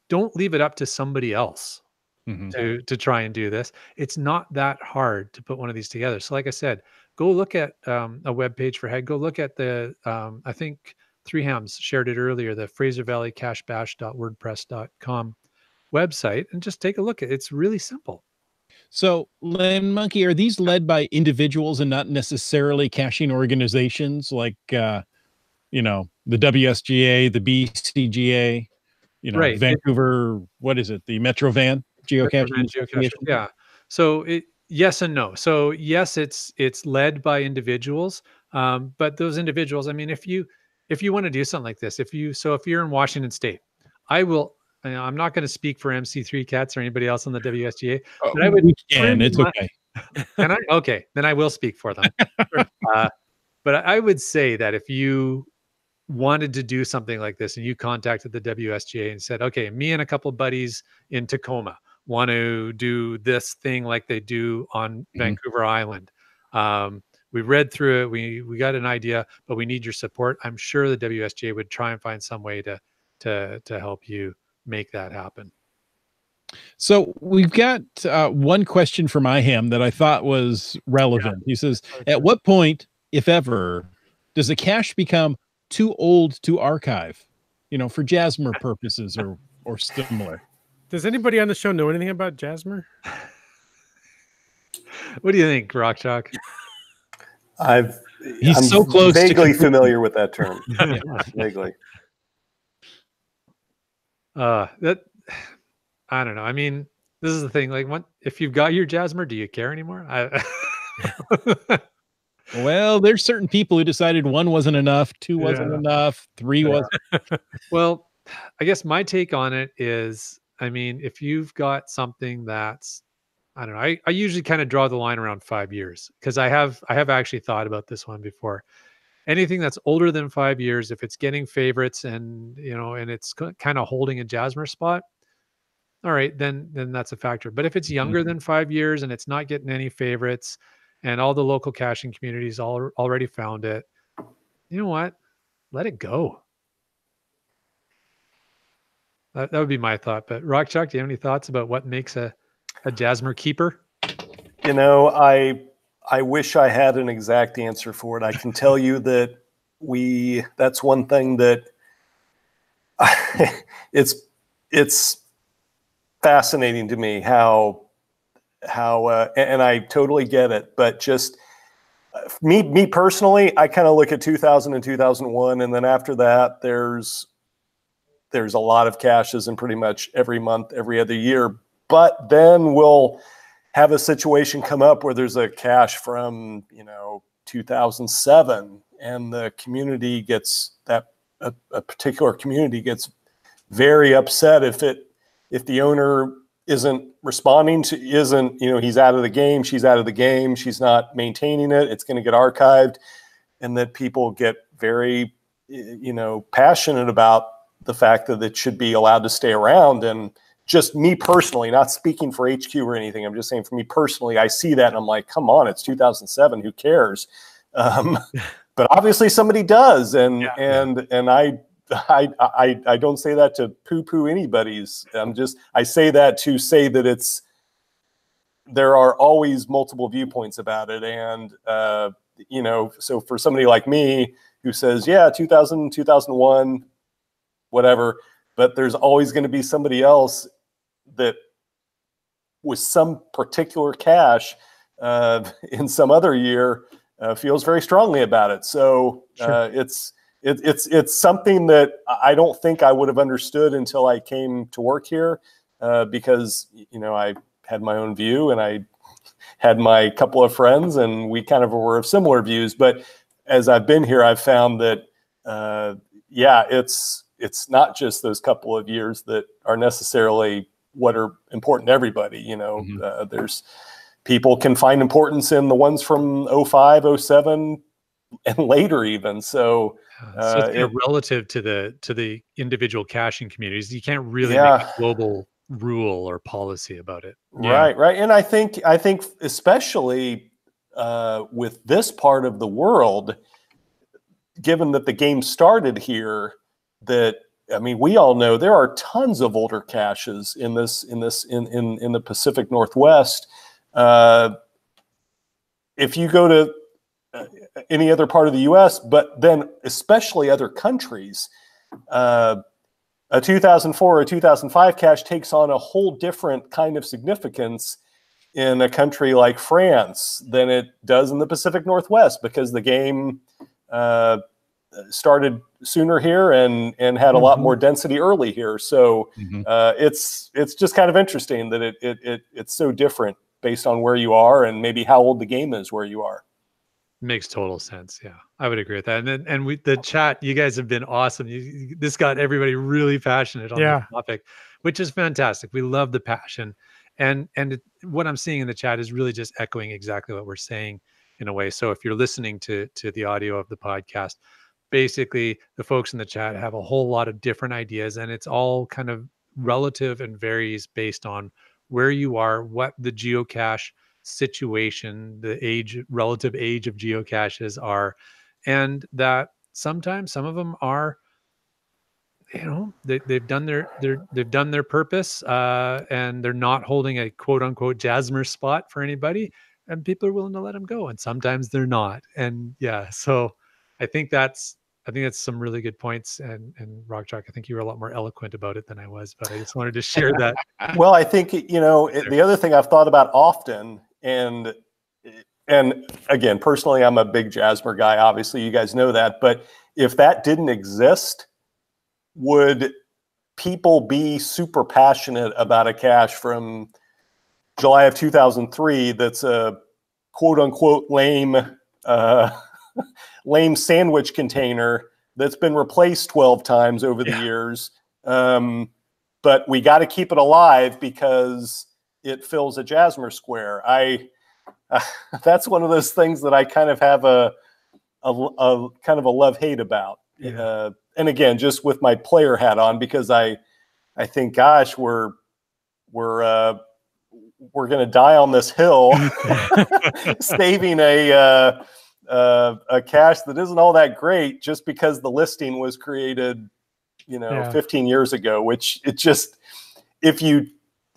don't leave it up to somebody else
Mhm.
to try and do this. It's not that hard to put one of these together. So like I said, go look at a web page for HEG. Go look at the I think Three Hams shared it earlier, the Fraser Valley cachebash.wordpress.com website, and just take a look at it. It's really simple.
So, Land Monkey, are these led by individuals and not necessarily caching organizations like the WSGA, the BCGA,
Right.
Vancouver, what is it? The Metro Van Geocaching
Recommend geocaching.
Association?
Yeah. So yes and no. So yes, it's led by individuals, but those individuals. I mean, if you want to do something like this, if you're in Washington State, I will. I'm not going to speak for MC3 Cats or anybody else on the WSGA, but I would.
We can. It's okay.
And okay, then I will speak for them. But I would say that if you wanted to do something like this and you contacted the WSGA and said, okay, me and a couple buddies in Tacoma want to do this thing like they do on Vancouver Island. We read through it. We got an idea, but we need your support. I'm sure the WSGA would try and find some way to help you make that happen.
So we've got one question from IHAM that I thought was relevant. He says, at what point, if ever, does a cache become too old to archive, for Jasmer purposes or similar?
Does anybody on the show know anything about Jasmer?
What do you think, RockChalk?
He's
I'm
so close to
vaguely familiar with that term.
Yeah.
Vaguely.
That I don't know. I mean, this is the thing. Like, if you've got your Jasmer, do you care anymore?
Well, there's certain people who decided 1 wasn't enough, 2 wasn't enough, 3 wasn't.
Well, I guess my take on it is, I mean, if you've got something that's, I don't know, I usually kind of draw the line around 5 years because I have actually thought about this one before. Anything that's older than 5 years, if it's getting favorites and and it's kind of holding a Jasmer spot, all right, then that's a factor. But if it's younger than 5 years and it's not getting any favorites, and all the local caching communities already found it, you know what? Let it go. That would be my thought. But RockChalk, do you have any thoughts about what makes a Jasmer keeper?
I wish I had an exact answer for it. I can tell you that that's one thing that it's fascinating to me how and I totally get it, but just me personally, I kind of look at 2000 and 2001, and then after that, there's a lot of caches in pretty much every month, every other year. But then we'll have a situation come up where there's a cache from 2007, and the community gets a particular community gets very upset if the owner isn't responding to, he's out of the game, she's out of the game, she's not maintaining it, it's going to get archived, and that people get very, passionate about the fact that it should be allowed to stay around. And just me personally, not speaking for HQ or anything, I'm just saying for me personally, I see that and I'm like, come on, it's 2007, who cares? But obviously somebody does, and I don't say that to poo-poo anybody's. I say that to say that there are always multiple viewpoints about it. And, so for somebody like me who says, yeah, 2000, 2001, whatever, but there's always going to be somebody else that with some particular cache in some other year feels very strongly about it. So it's something that I don't think I would have understood until I came to work here, because I had my own view and I had my couple of friends and we kind of were of similar views. But as I've been here, I've found that it's not just those couple of years that are necessarily what are important to everybody. There's people can find importance in the ones from 05, 07 and later even. So
it's relative to the individual caching communities. You can't really make a global rule or policy about it.
Right. And I think especially with this part of the world, given that the game started here, we all know there are tons of older caches in the Pacific Northwest. If you go to any other part of the U.S., but then especially other countries, a 2004 or 2005 cache takes on a whole different kind of significance in a country like France than it does in the Pacific Northwest, because the game started sooner here and had a lot more density early here. So it's just kind of interesting that it's so different based on where you are and maybe how old the game is where you are.
Makes total sense. Yeah, I would agree with that. And the chat, you guys have been awesome. This got everybody really passionate on the topic, which is fantastic. We love the passion, and what I'm seeing in the chat is really just echoing exactly what we're saying in a way. So if you're listening to the audio of the podcast, basically the folks in the chat have a whole lot of different ideas, and it's all kind of relative and varies based on where you are, what the geocache situation, the relative age of geocaches are, and that sometimes some of them are, they've done their purpose, and they're not holding a quote unquote Jasmer spot for anybody, and people are willing to let them go, and sometimes they're not. And so I think that's some really good points. And RockChalk, I think you were a lot more eloquent about it than I was, but I just wanted to share that.
Well, I think, the other thing I've thought about often, and again, personally, I'm a big Jasmer guy. Obviously, you guys know that. But if that didn't exist, would people be super passionate about a cache from July of 2003 that's a quote unquote lame sandwich container that's been replaced 12 times over the years? But we got to keep it alive because it fills a Jasmer square. That's one of those things that I kind of have a kind of a love-hate about. And again, just with my player hat on, because I think, gosh, we're going to die on this hill, saving a cache that isn't all that great just because the listing was created, 15 years ago. Which it just, if you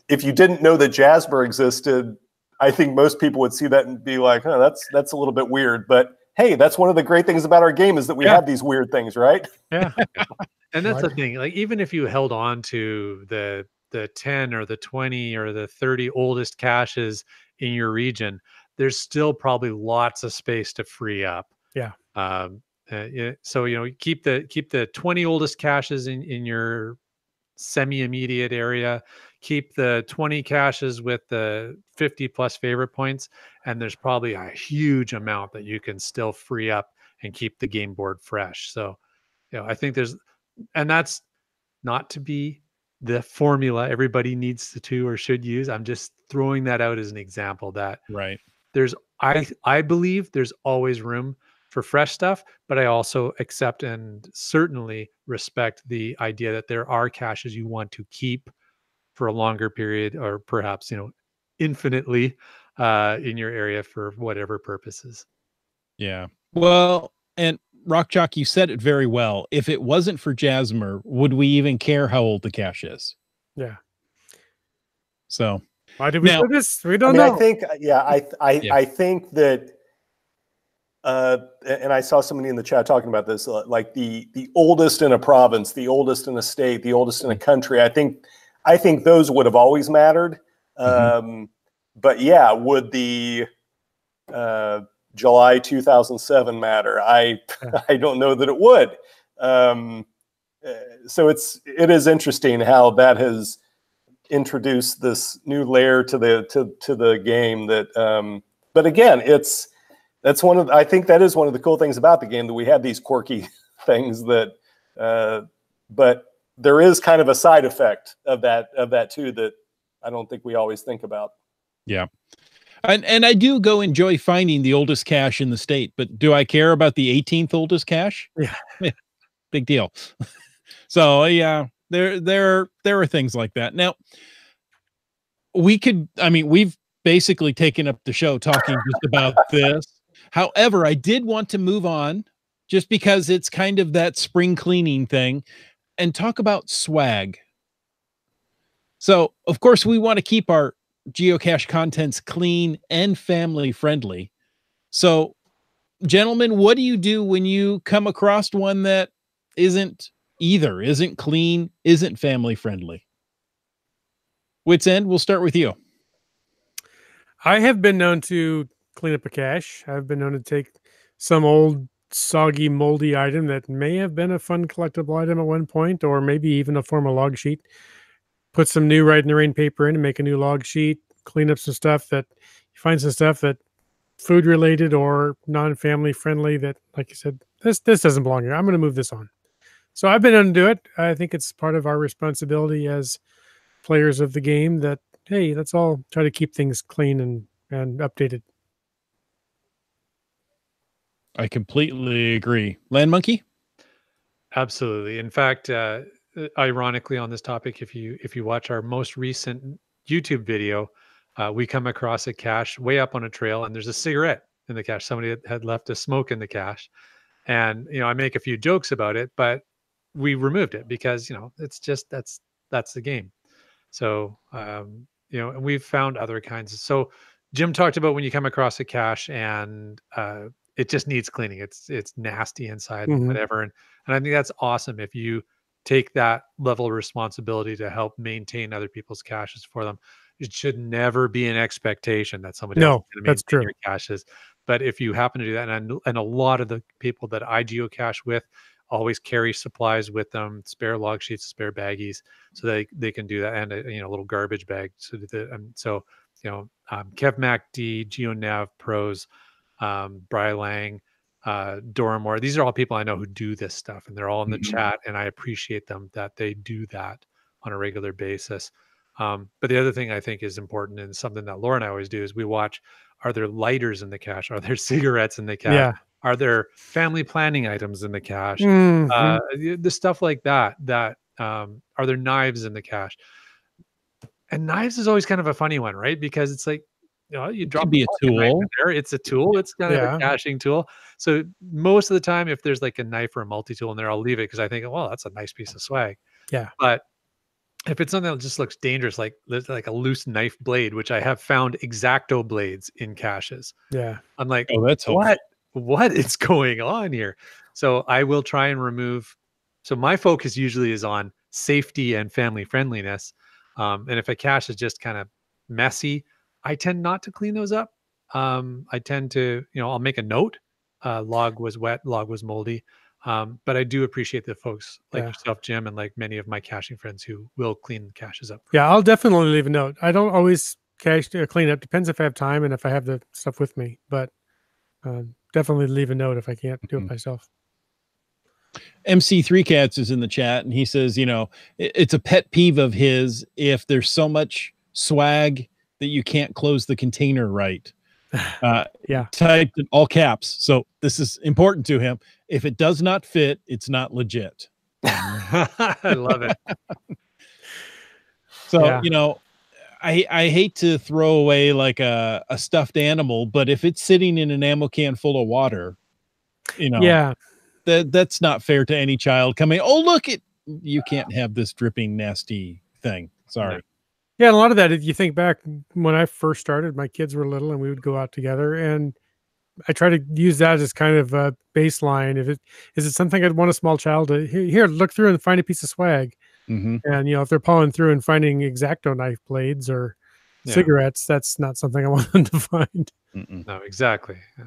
didn't know that Jasper existed, I think most people would see that and be like, "Oh, that's a little bit weird." But hey, that's one of the great things about our game, is that we have these weird things, right?
Yeah.
And that's the thing. Like, even if you held on to the 10 or the 20 or the 30 oldest caches in your region, there's still probably lots of space to free up.
Yeah.
So keep the 20 oldest caches in your semi-immediate area, keep the 20 caches with the 50 plus favorite points, and there's probably a huge amount that you can still free up and keep the game board fresh. So I think and that's not to be the formula everybody needs to or should use. I'm just throwing that out as an example that I believe there's always room for fresh stuff, but I also accept and certainly respect the idea that there are caches you want to keep for a longer period, or perhaps, infinitely in your area for whatever purposes.
Yeah. Well, and RockChalk, you said it very well. If it wasn't for Jasmer, would we even care how old the cache is?
Yeah.
So
why did we do this? We don't know.
I think, I think that, and I saw somebody in the chat talking about this, like the oldest in a province, the oldest in a state, the oldest in a country. I think those would have always mattered. But yeah, would the July 2007 matter? I don't know that it would. So it is interesting how that has introduced this new layer to the game. That, but again, I think that is one of the cool things about the game, that we have these quirky things that, but there is kind of a side effect of that too, that I don't think we always think about.
Yeah. And I do go enjoy finding the oldest cache in the state, but do I care about the 18th oldest cache?
Yeah.
Big deal. So yeah, there are things like that. Now, we've basically taken up the show talking just about this. However, I did want to move on, just because it's kind of that spring cleaning thing, and talk about swag. So, of course, we want to keep our geocache contents clean and family friendly. So, gentlemen, what do you do when you come across one that isn't clean, isn't family friendly? Wits End, we'll start with you.
I have been known to clean up a cache. I've been known to take some old, soggy, moldy item that may have been a fun collectible item at one point, or maybe even a form of log sheet. Put some new Ride in the Rain paper in and make a new log sheet. Clean up some stuff that you find, some stuff that food related or non-family friendly that, like you said, this doesn't belong here. I'm going to move this on. So I've been able to do it. I think it's part of our responsibility as players of the game that, hey, let's all try to keep things clean and updated.
I completely agree. Land Monkey?
Absolutely. In fact, ironically, on this topic, if you watch our most recent YouTube video, we come across a cache way up on a trail, and there's a cigarette in the cache. Somebody had left a smoke in the cache, and I make a few jokes about it, but we removed it because it's just that's the game. So and we've found other kinds. So Jim talked about when you come across a cache and it just needs cleaning. It's nasty inside and whatever, and I think that's awesome if you take that level of responsibility to help maintain other people's caches for them. It should never be an expectation that somebody else is going to maintain your caches. But if you happen to do that, and a lot of the people that I geocache with always carry supplies with them, spare log sheets, spare baggies, so they can do that, and a little garbage bag. So Kev Mac D, GeoNav Pros, Bri Lang, Doramore. These are all people I know who do this stuff, and they're all in the chat, and I appreciate them that they do that on a regular basis. But the other thing I think is important, and something that Laura and I always do, is we watch, are there lighters in the cache? Are there cigarettes in the cache?
Yeah.
Are there family planning items in the cache? The stuff like that, are there knives in the cache? And knives is always kind of a funny one, right? Because it's like, you drop
be a tool.
there. It's a tool. It's kind of a caching tool. So most of the time, if there's like a knife or a multi-tool in there, I'll leave it because I think, well, that's a nice piece of swag.
Yeah.
But if it's something that just looks dangerous, like a loose knife blade, which I have found X-Acto blades in caches.
Yeah.
I'm like,
oh, that's
what is going on here? So I will try and remove. So my focus usually is on safety and family friendliness. And if a cache is just kind of messy, I tend not to clean those up. I tend to, I'll make a note. Log was wet, log was moldy. But I do appreciate the folks like yourself, Jim, and like many of my caching friends who will clean caches up.
Yeah, I'll definitely leave a note. I don't always clean up. Depends if I have time and if I have the stuff with me. But definitely leave a note if I can't do it myself.
MC3 Cats is in the chat, and he says, it's a pet peeve of his if there's so much swag that you can't close the container right. Typed in all caps. So this is important to him. If it does not fit, it's not legit.
I love it.
So, I hate to throw away like a stuffed animal, but if it's sitting in an ammo can full of water, that's not fair to any child coming. Oh, look, you can't have this dripping, nasty thing. Sorry.
Yeah, and a lot of that, if you think back when I first started, my kids were little and we would go out together, and I try to use that as kind of a baseline. Is it something I'd want a small child to here look through and find a piece of swag? And if they're pulling through and finding X-Acto knife blades or
Yeah.
cigarettes, that's not something I want them to find.
No, exactly. Yeah.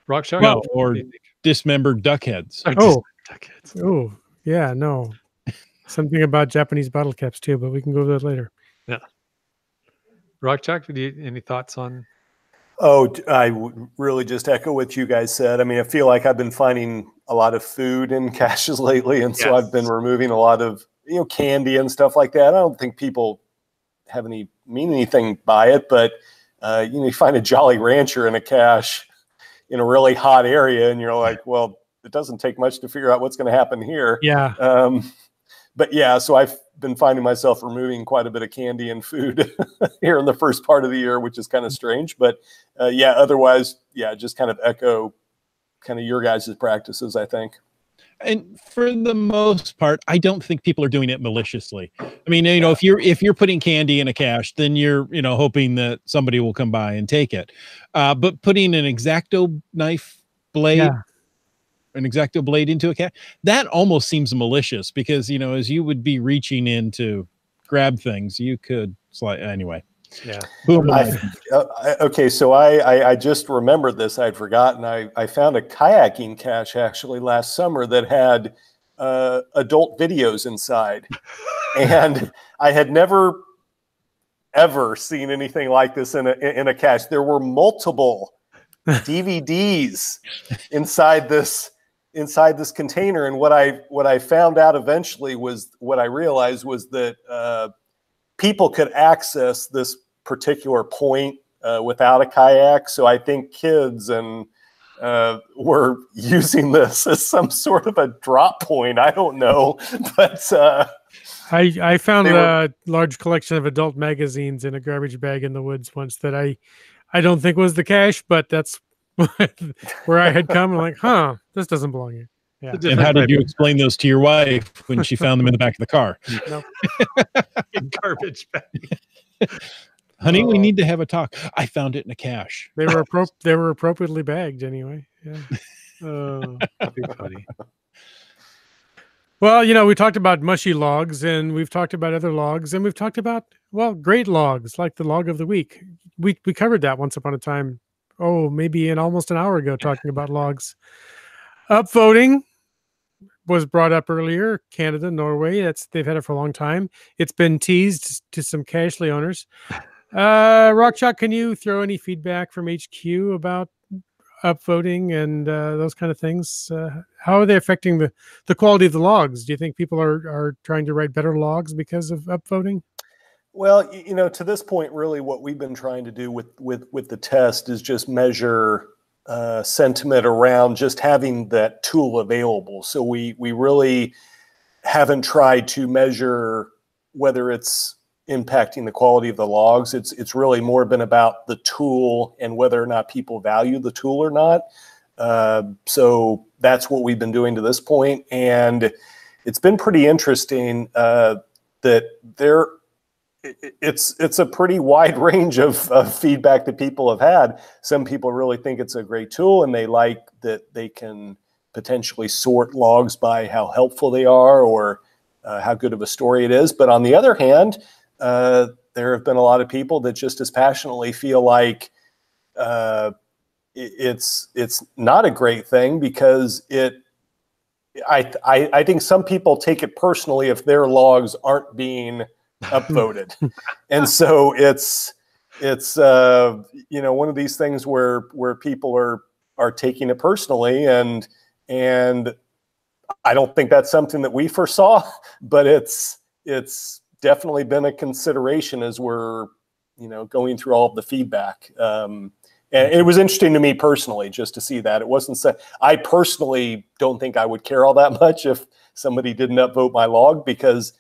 RockChalk?
Well,
Or dismembered duck heads.
Oh.
Decades.
Oh, yeah, no. Something about Japanese bottle caps too, but we can go over that later.
Yeah. RockChalk, any thoughts on?
Oh, I would really just echo what you guys said. I mean, I feel like I've been finding a lot of food in caches lately, and so I've been
Yes.
removing a lot of candy and stuff like that. I don't think people mean anything by it, but you find a Jolly Rancher in a cache in a really hot area, and you're like, well, it doesn't take much to figure out what's going to happen here.
Yeah.
But yeah, so I've been finding myself removing quite a bit of candy and food here in the first part of the year, which is kind of strange. But yeah, otherwise, yeah, just kind of echo kind of your guys' practices, I think.
And for the most part, I don't think people are doing it maliciously. I mean, if you're putting candy in a cache, then you're hoping that somebody will come by and take it. But putting an X-Acto knife blade.
Yeah.
An X-Acto blade into a cache, that almost seems malicious because as you would be reaching in to grab things, you could slide anyway.
Yeah.
Okay, so I just remembered this. I'd forgotten. I found a kayaking cache actually last summer that had adult videos inside, and I had never ever seen anything like this in a cache. There were multiple DVDs inside this container, and what I found out eventually was what I realized was that people could access this particular point without a kayak. So I think kids were using this as some sort of a drop point. I don't know, but
I found a large collection of adult magazines in a garbage bag in the woods once that I don't think was the cache, but that's where I had come. I'm like, huh, this doesn't belong here. Yeah.
And how did you explain those to your wife when she found them in the back of the car?
No.
Garbage bag.
Honey, we need to have a talk. I found it in a cache.
They were appropriately bagged anyway. Yeah.
That'd be funny.
Well, we talked about mushy logs, and we've talked about other logs, and we've talked about, great logs, like the log of the week. We covered that once upon a time. Oh, maybe almost an hour ago, talking about logs. Upvoting was brought up earlier. Canada, Norway, they've had it for a long time. It's been teased to some Cashly owners. RockChalk, can you throw any feedback from HQ about upvoting and those kind of things? How are they affecting the quality of the logs? Do you think people are trying to write better logs because of upvoting?
Well, to this point, really what we've been trying to do with the test is just measure sentiment around just having that tool available. So we really haven't tried to measure whether it's impacting the quality of the logs. It's really more been about the tool and whether or not people value the tool or not. So that's what we've been doing to this point. And it's been pretty interesting that it's a pretty wide range of feedback that people have had. Some people really think it's a great tool, and they like that they can potentially sort logs by how helpful they are or how good of a story it is. But on the other hand, there have been a lot of people that just as passionately feel like it's not a great thing because I think some people take it personally if their logs aren't being upvoted. And so it's one of these things where people are taking it personally, and I don't think that's something that we foresaw, but it's definitely been a consideration as we're going through all of the feedback. And it was interesting to me personally just to see that. It wasn't I personally don't think I would care all that much if somebody didn't upvote my log, because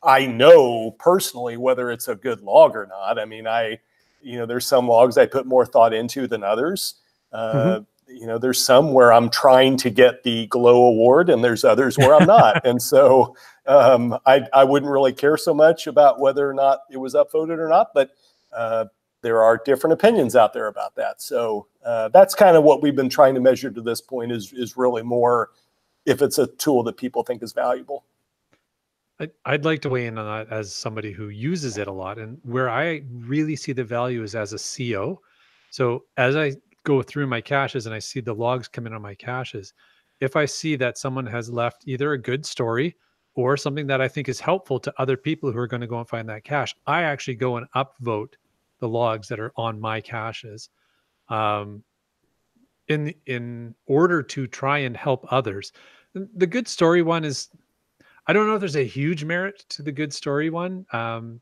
I know personally whether it's a good log or not. I mean, there's some logs I put more thought into than others. There's some where I'm trying to get the Glow Award, and there's others where I'm not. And so I wouldn't really care so much about whether or not it was upvoted or not, but there are different opinions out there about that. So that's kind of what we've been trying to measure to this point is really more if it's a tool that people think is valuable.
I'd like to weigh in on that as somebody who uses it a lot, and where I really see the value is as a CO. So as I go through my caches and I see the logs come in on my caches, if I see that someone has left either a good story or something that I think is helpful to other people who are going to go and find that cache, I actually go and upvote the logs that are on my caches, um, in order to try and help others. The good story one is, I don't know if there's a huge merit to the good story one.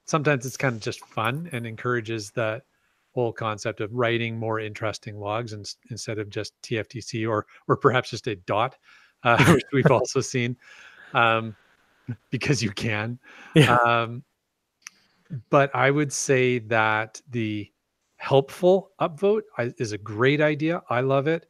Sometimes it's kind of just fun and encourages that whole concept of writing more interesting logs instead of just TFTC or perhaps just a dot, which we've also seen, um, because you can.
Yeah.
But I would say that the helpful upvote is a great idea. I love it.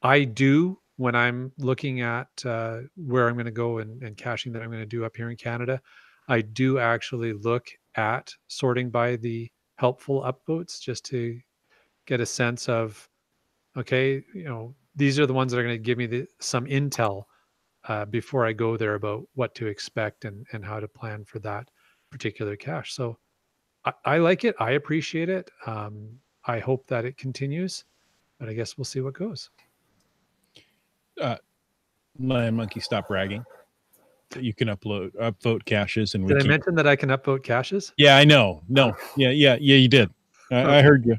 I do, when I'm looking at where I'm going to go and caching that I'm going to do up here in Canada, I do actually look at sorting by the helpful upvotes just to get a sense of, okay, these are the ones that are going to give me some intel before I go there about what to expect and how to plan for that particular cache. So I like it. I appreciate it. I hope that it continues, but I guess we'll see what goes.
Lion Monkey, stop bragging. That you can upvote caches, and we
Did I
keep.
mention that I can upvote caches?
Yeah, I know. No, yeah, you did. I heard you.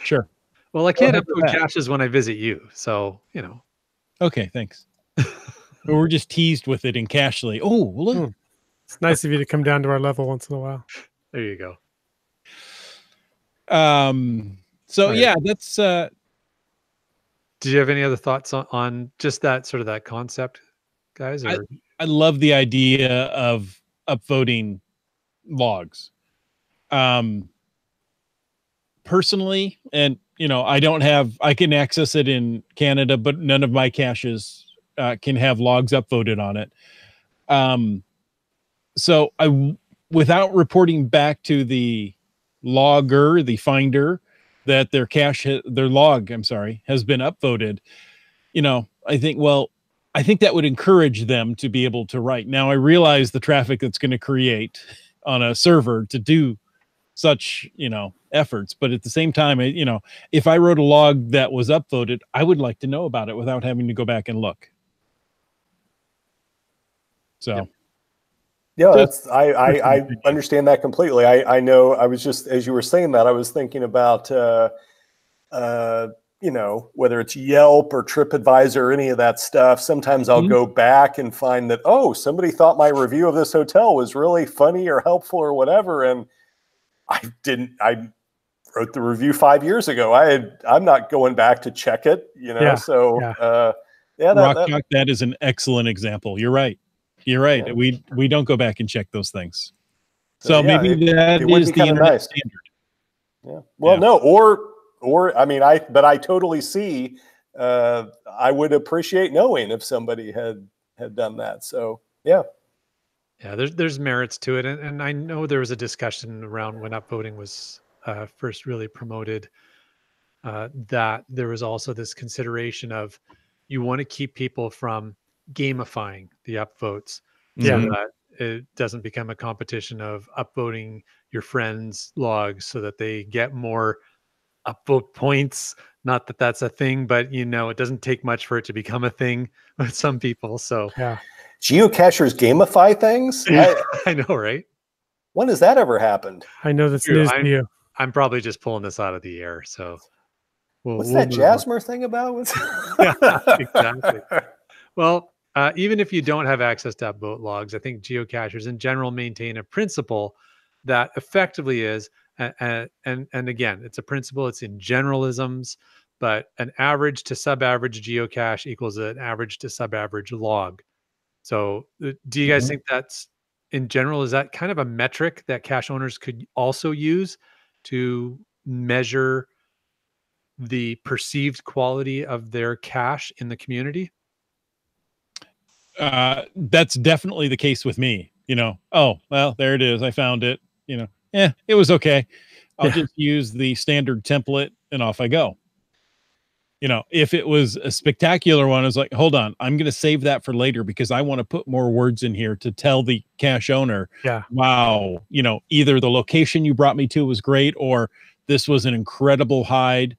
Sure.
Well, I
Go
can't
ahead with
upvote
that.
caches when I visit you, so
Okay, thanks. We're just teased with it in Cashly. Oh, look.
It's nice of you to come down to our level once in a while.
there you go.
So
Right.
yeah, that's
Did you have any other thoughts on just that sort of that concept, guys? Or
I love the idea of upvoting logs. Personally, and I can access it in Canada, but none of my caches can have logs upvoted on it. So without reporting back to the logger, the finder, that their log, I'm sorry, has been upvoted, I think that would encourage them to be able to write. Now I realize the traffic that's going to create on a server to do such, efforts, but at the same time, if I wrote a log that was upvoted, I would like to know about it without having to go back and look. So.
Yep.
Yeah, I understand that completely. I know. I was just, as you were saying that, I was thinking about whether it's Yelp or TripAdvisor or any of that stuff. Sometimes I'll go back and find that, somebody thought my review of this hotel was really funny or helpful or whatever, and I wrote the review 5 years ago. I'm not going back to check it,
Yeah,
So
RockChalk, that is an excellent example. You're right. Yeah. We don't go back and check those things. So maybe that is the internet standard.
Yeah. Well, no, or I mean, but I totally see. I would appreciate knowing if somebody had done that. So yeah.
Yeah, there's merits to it, and I know there was a discussion around when upvoting was first really promoted, that there was also this consideration of you want to keep people from gamifying the upvotes, so that it doesn't become a competition of upvoting your friends' logs so that they get more upvote points. Not that that's a thing, but it doesn't take much for it to become a thing with some people. So
yeah.
Geocachers gamify things?
I know, right?
When has that ever happened?
I know that's news to you.
I'm probably just pulling this out of the air. So
what's that Jasmer thing about?
Yeah, exactly. Well, even if you don't have access to upvote logs, I think geocachers in general maintain a principle that effectively is, and again, it's a principle, it's in generalisms, but an average to sub-average geocache equals an average to sub-average log. So do you guys think that's, in general, is that kind of a metric that cache owners could also use to measure the perceived quality of their cache in the community?
That's definitely the case with me. Oh, well, there it is. I found it. It was okay. I'll just use the standard template and off I go. if it was a spectacular one, I was like, hold on, I'm going to save that for later because I want to put more words in here to tell the cache owner,
Yeah.
wow, either the location you brought me to was great, or this was an incredible hide,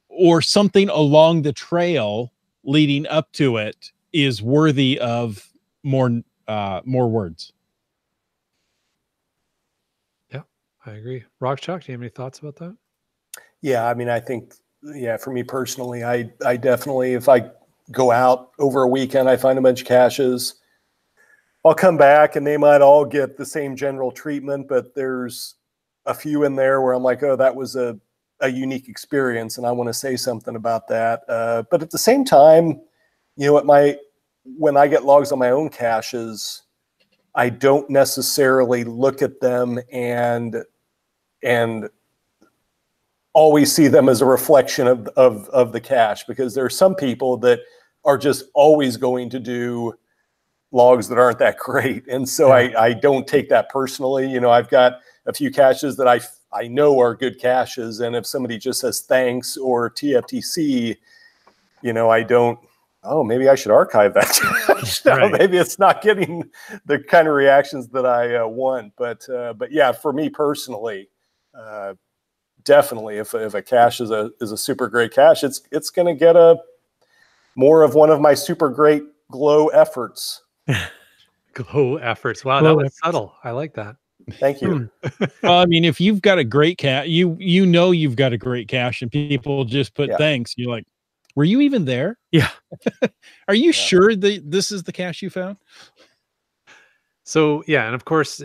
or something along the trail leading up to it is worthy of more words.
Yeah, I agree. RockChalk, do you have any thoughts about that?
Yeah, I mean, I think, for me personally, I definitely, if I go out over a weekend, I find a bunch of caches, I'll come back and they might all get the same general treatment, but there's a few in there where I'm like, oh, that was a unique experience, and I want to say something about that. But at the same time, when I get logs on my own caches, I don't necessarily look at them and always see them as a reflection of the cache, because there are some people that are just always going to do logs that aren't that great. And so I don't take that personally. I've got a few caches that I know are good caches. And if somebody just says thanks or TFTC, I don't, maybe I should archive that cache.
Right.
Maybe it's not getting the kind of reactions that I want. But yeah, for me personally, definitely, if a cache is a super great cache, it's going to get more of one of my super great glow efforts.
Glow efforts. Wow,
Glow
that was
efforts.
subtle. I like that.
Thank you.
Well, I mean, if you've got a great cache, you've got a great cache, and people just put thanks. You're like, were you even there?
Yeah.
Are you sure that this is the cache you found?
So yeah, and of course,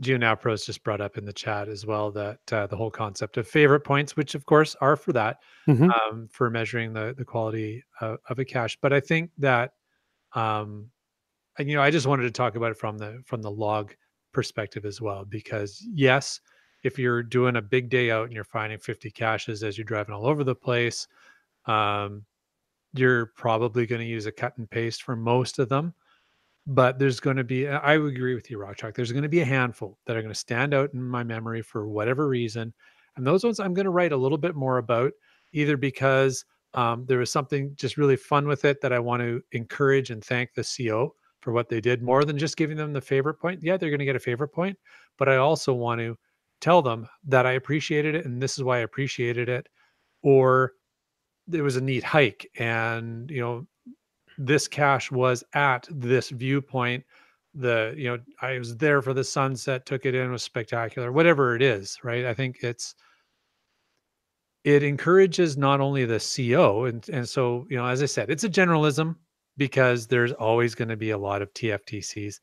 GeoNowPros just brought up in the chat as well that the whole concept of favorite points, which of course are for that, for measuring the quality of a cache. But I think that I just wanted to talk about it from the log perspective as well, because yes, if you're doing a big day out and you're finding 50 caches as you're driving all over the place, you're probably going to use a cut and paste for most of them. But there's going to be, I would agree with you, RockChalk. There's going to be a handful that are going to stand out in my memory for whatever reason. And those ones I'm going to write a little bit more about, either because there was something just really fun with it that I want to encourage and thank the CO for what they did, more than just giving them the favorite point. Yeah, they're going to get a favorite point, but I also want to tell them that I appreciated it and this is why I appreciated it. Or there was a neat hike and, this cache was at this viewpoint. I was there for the sunset, took it in, was spectacular, whatever it is, right? I think it encourages not only the CO, and so, as I said, it's a generalism because there's always going to be a lot of TFTCs,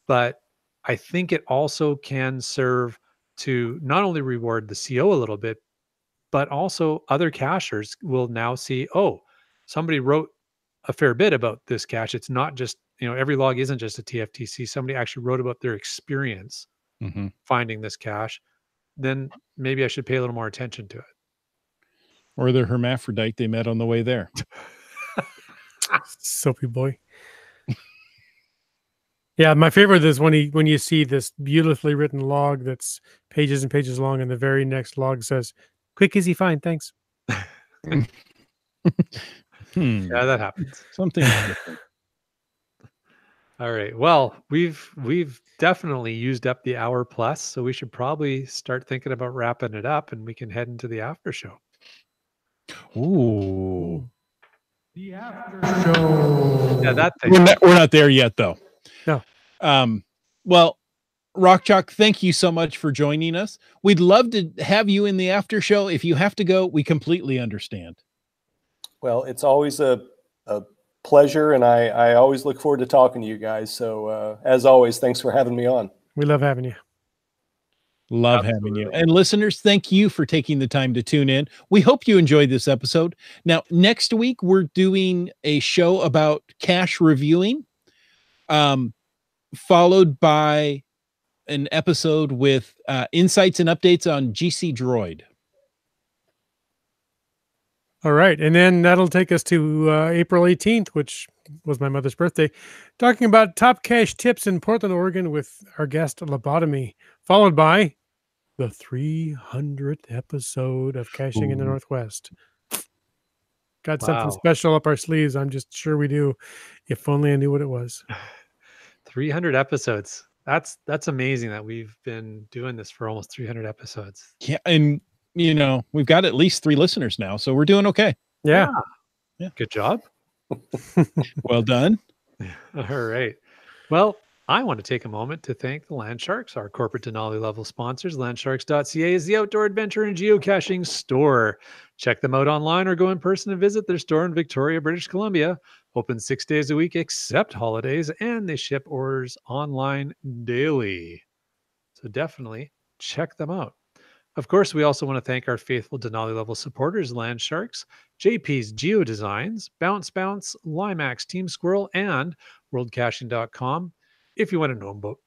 but I think it also can serve to not only reward the CO a little bit, but also other cachers will now see, oh, somebody wrote a fair bit about this cache. It's not just, every log isn't just a TFTC. Somebody actually wrote about their experience finding this cache. Then maybe I should pay a little more attention to it.
Or the hermaphrodite they met on the way there.
Soapy boy. Yeah, my favorite is when you see this beautifully written log that's pages and pages long, and the very next log says, "Quick, easy find, thanks."
Yeah, that happens.
Something different.
All right. Well, we've definitely used up the hour plus, so we should probably start thinking about wrapping it up, and we can head into the after show.
Ooh.
The after show.
Yeah, that thing.
We're not there yet, though.
No.
Well, RockChalk, thank you so much for joining us. We'd love to have you in the after show. If you have to go, we completely understand.
Well, it's always a pleasure, and I always look forward to talking to you guys. So as always, thanks for having me on.
We love having you.
Love having you. And listeners, thank you for taking the time to tune in. We hope you enjoyed this episode. Now, next week, we're doing a show about cache reviewing, followed by an episode with insights and updates on GC Droid.
All right. And then that'll take us to April 18th, which was my mother's birthday, talking about top cache tips in Portland, Oregon with our guest Lobotomy, followed by the 300th episode of Caching in the Northwest. got something
Wow.
special up our sleeves. I'm just sure we do. If only I knew what it was.
300 episodes. That's amazing that we've been doing this for almost 300 episodes.
Yeah, and we've got at least 3 listeners now, so we're doing okay.
Yeah.
Yeah.
Good job.
Well done.
All right. Well, I want to take a moment to thank the Land Sharks, our corporate Denali level sponsors. Landsharks.ca is the outdoor adventure and geocaching store. Check them out online or go in person and visit their store in Victoria, British Columbia. Open 6 days a week except holidays, and they ship orders online daily. So definitely check them out. Of course, we also want to thank our faithful Denali level supporters, Land Sharks, JP's Geo Designs, Bounce Bounce, Limax, Team Squirrel, and worldcaching.com. If you want to know about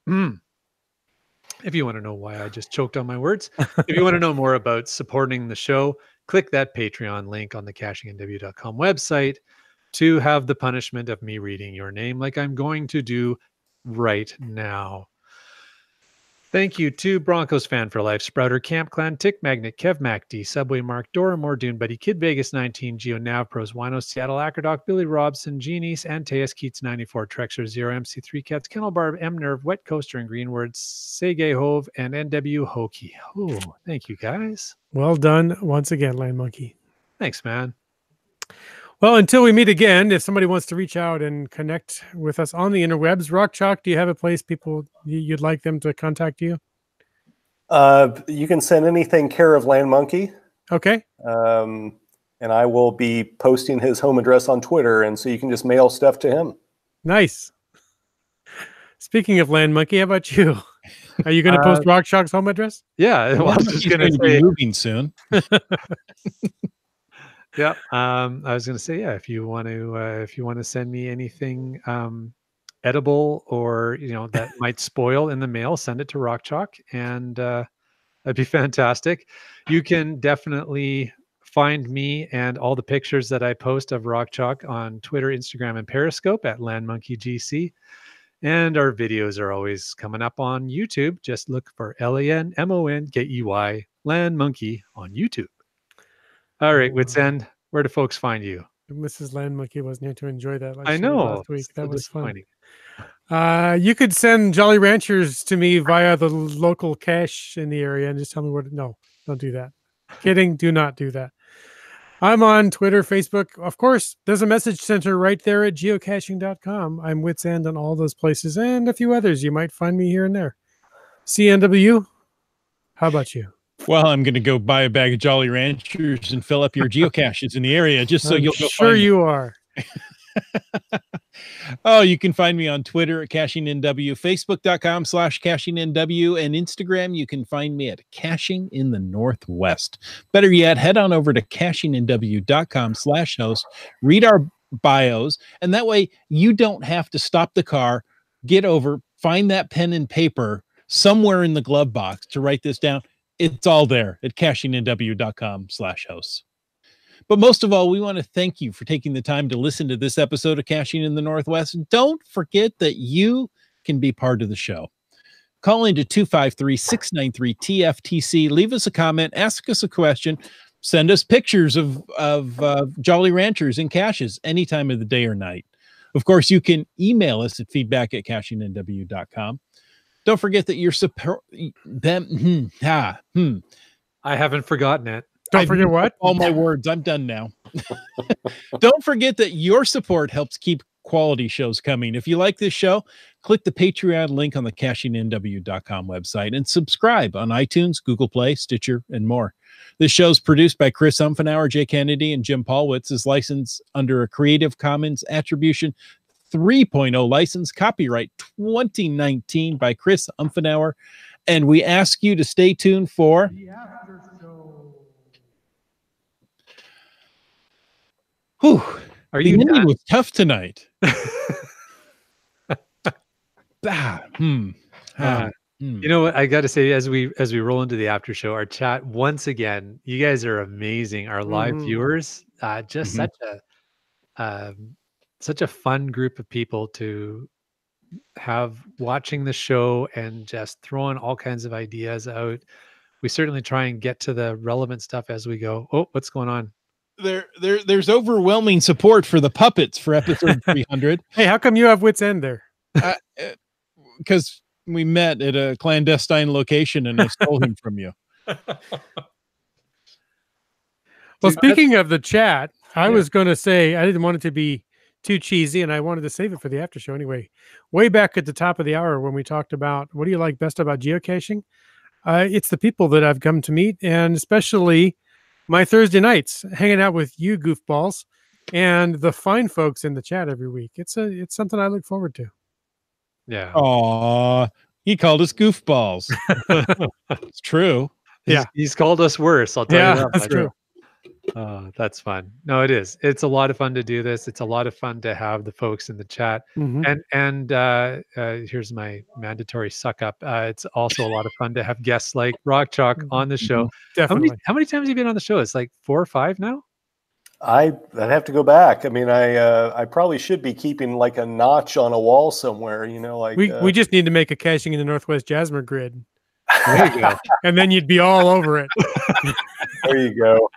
if you want to know why I just choked on my words, if you want to know more about supporting the show, click that Patreon link on the cachingandw.com website to have the punishment of me reading your name like I'm going to do right now. Thank you to Broncos Fan for Life, Sprouter, Camp Clan, Tick Magnet, Kev Mac D, Subway Mark, Dora Moore, Dune Buddy, Kid Vegas 19, Geo Nav Pros, Wino, Seattle, Acrodoc, Billy Robson, Genies, Antaeus, Keats 94, Trexer 0, MC3 Cats, Kennel Barb, M Nerve, Wet Coaster and Greenwords, Sege Hove, and NW Hokey. Oh, thank you guys.
Well done once again, Land Monkey.
Thanks, man.
Well, until we meet again, if somebody wants to reach out and connect with us on the interwebs, RockChalk, do you have a place people you'd like them to contact you?
You can send anything care of Land Monkey.
Okay.
And I will be posting his home address on Twitter, and so you can just mail stuff to him.
Nice. Speaking of Land Monkey, how about you? Are you going to post RockChalk's home address?
Yeah, well, I was just going to
be
say
moving soon.
Yeah, I was going to say, yeah, if you want to send me anything edible or that might spoil in the mail, send it to RockChalk, and that'd be fantastic. You can definitely find me and all the pictures that I post of RockChalk on Twitter, Instagram, and Periscope at LandMonkeyGC. And our videos are always coming up on YouTube. Just look for LANMONKEY Land Monkey on YouTube. All right, Wits End, where do folks find you?
Mrs. Land Monkey wasn't here to enjoy that
I know.
last week.
So
That was fun.
disappointing.
You could send Jolly Ranchers to me via the local cache in the area and just tell me where to. No, don't do that. Kidding. Do not do that. I'm on Twitter, Facebook. Of course, there's a message center right there at geocaching.com. I'm Wits End on all those places and a few others. You might find me here and there. CNW, how about you?
Well, I'm going to go buy a bag of Jolly Ranchers and fill up your geocaches in the area just so you'll go
sure
find
you are.
Oh, you can find me on Twitter at CachingNW, Facebook.com/CachingNW, and Instagram. You can find me at Caching in the Northwest. Better yet, head on over to CachingNW.com/host, read our bios, and that way you don't have to stop the car, get over, find that pen and paper somewhere in the glove box to write this down. It's all there at CachingNW.com/hosts. But most of all, we want to thank you for taking the time to listen to this episode of Caching in the Northwest. Don't forget that you can be part of the show. Call into 253-693-TFTC. Leave us a comment. Ask us a question. Send us pictures of Jolly Ranchers and caches any time of the day or night. Of course, you can email us at feedback@CachingNW.com. Don't forget that you're support them. I
haven't forgotten it.
Don't forget what?
All my words. I'm done now. Don't forget that your support helps keep quality shows coming. If you like this show, click the Patreon link on the CachingNW.com website and subscribe on iTunes, Google Play, Stitcher, and more. This show is produced by Chris Umfenauer, Jay Kennedy, and Jim Paulwitz. Is licensed under a Creative Commons Attribution 3.0 license, copyright 2019 by Chris Umfenauer. And we ask you to stay tuned for the after show. Whew. The ending was tough tonight.
You know what I got to say, as we roll into the after show, our chat once again, you guys are amazing. Our live viewers, just such a fun group of people to have watching the show and just throwing all kinds of ideas out. We certainly try and get to the relevant stuff as we go. Oh, what's going on?
there's overwhelming support for the puppets for episode 300.
Hey, how come you have Wits End there?
Because we met at a clandestine location and I stole him from you.
Well, speaking of the chat, I was going to say I didn't want it to be too cheesy, and I wanted to save it for the after show anyway. Way back at the top of the hour when we talked about what do you like best about geocaching, it's the people that I've come to meet, and especially my Thursday nights hanging out with you goofballs and the fine folks in the chat every week. It's something I look forward to.
Yeah.
Aw, he called us goofballs. It's true.
He's called us worse. I'll tell you that.
That's true.
That's fun. No, it is. It's a lot of fun to do this. It's a lot of fun to have the folks in the chat. And here's my mandatory suck up. It's also a lot of fun to have guests like RockChalk on the show.
Definitely.
How many times have you been on the show? It's like 4 or 5 now.
I'd have to go back. I mean, I probably should be keeping like a notch on a wall somewhere. You know, like
we just need to make a caching in the Northwest Jasmer grid.
There you go.
And then you'd be all over it.
There you go.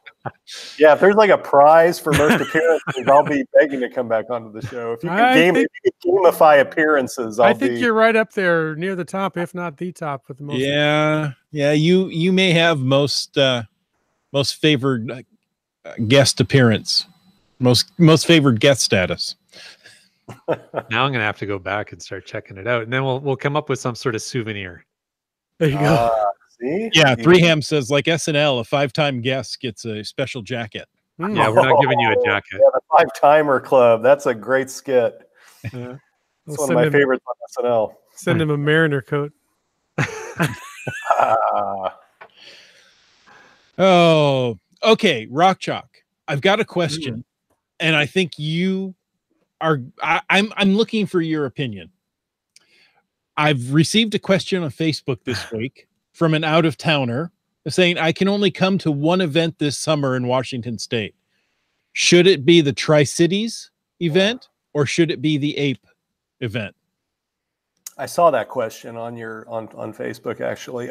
Yeah, if there's like a prize for most appearances, I'll be begging to come back onto the show. If you can gamify apperances,
I think you're right up there near the top, if not the top, with the most.
Yeah. You may have most favored guest appearance, most favored guest status.
Now I'm gonna have to go back and start checking it out, and then we'll come up with some sort of souvenir.
There you go.
See?
Yeah, Threeham says like SNL, a 5-time guest gets a special jacket.
Yeah, we're not giving you a jacket.
Yeah, the 5-timer club. That's a great skit. It's one of my favorites on SNL.
Send him a Mariner coat.
Oh, okay, RockChalk. I've got a question, and I think you are. I'm looking for your opinion. I've received a question on Facebook this week from an out-of-towner saying, I can only come to one event this summer in Washington State. Should it be the Tri-Cities event or should it be the Ape event?
I saw that question on on Facebook, actually.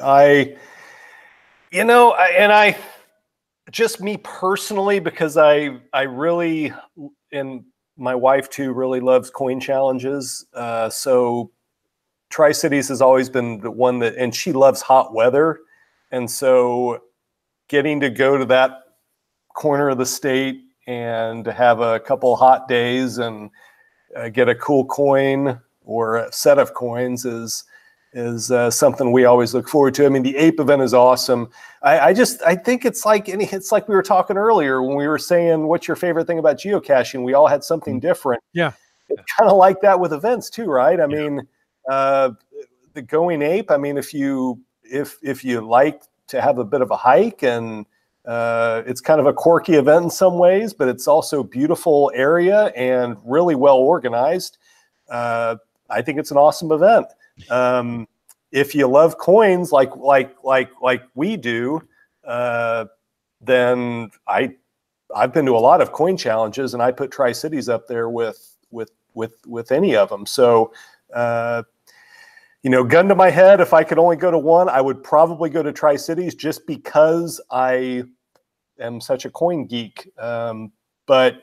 Just me personally, because I really, and my wife too, really loves coin challenges. So Tri-Cities has always been the one that, and she loves hot weather. And so getting to go to that corner of the state and to have a couple hot days and get a cool coin or a set of coins is something we always look forward to. I mean, the Ape event is awesome. I think it's like we were talking earlier when we were saying, what's your favorite thing about geocaching? We all had something different.
Yeah.
It's kind of like that with events too, right? I mean, the Going Ape, I mean, if you like to have a bit of a hike, and it's kind of a quirky event in some ways, but it's also a beautiful area and really well organized. I think it's an awesome event. If you love coins like we do, then I've been to a lot of coin challenges, and I put Tri-Cities up there with any of them. So gun to my head, if I could only go to one, I would probably go to Tri-Cities just because I am such a coin geek. But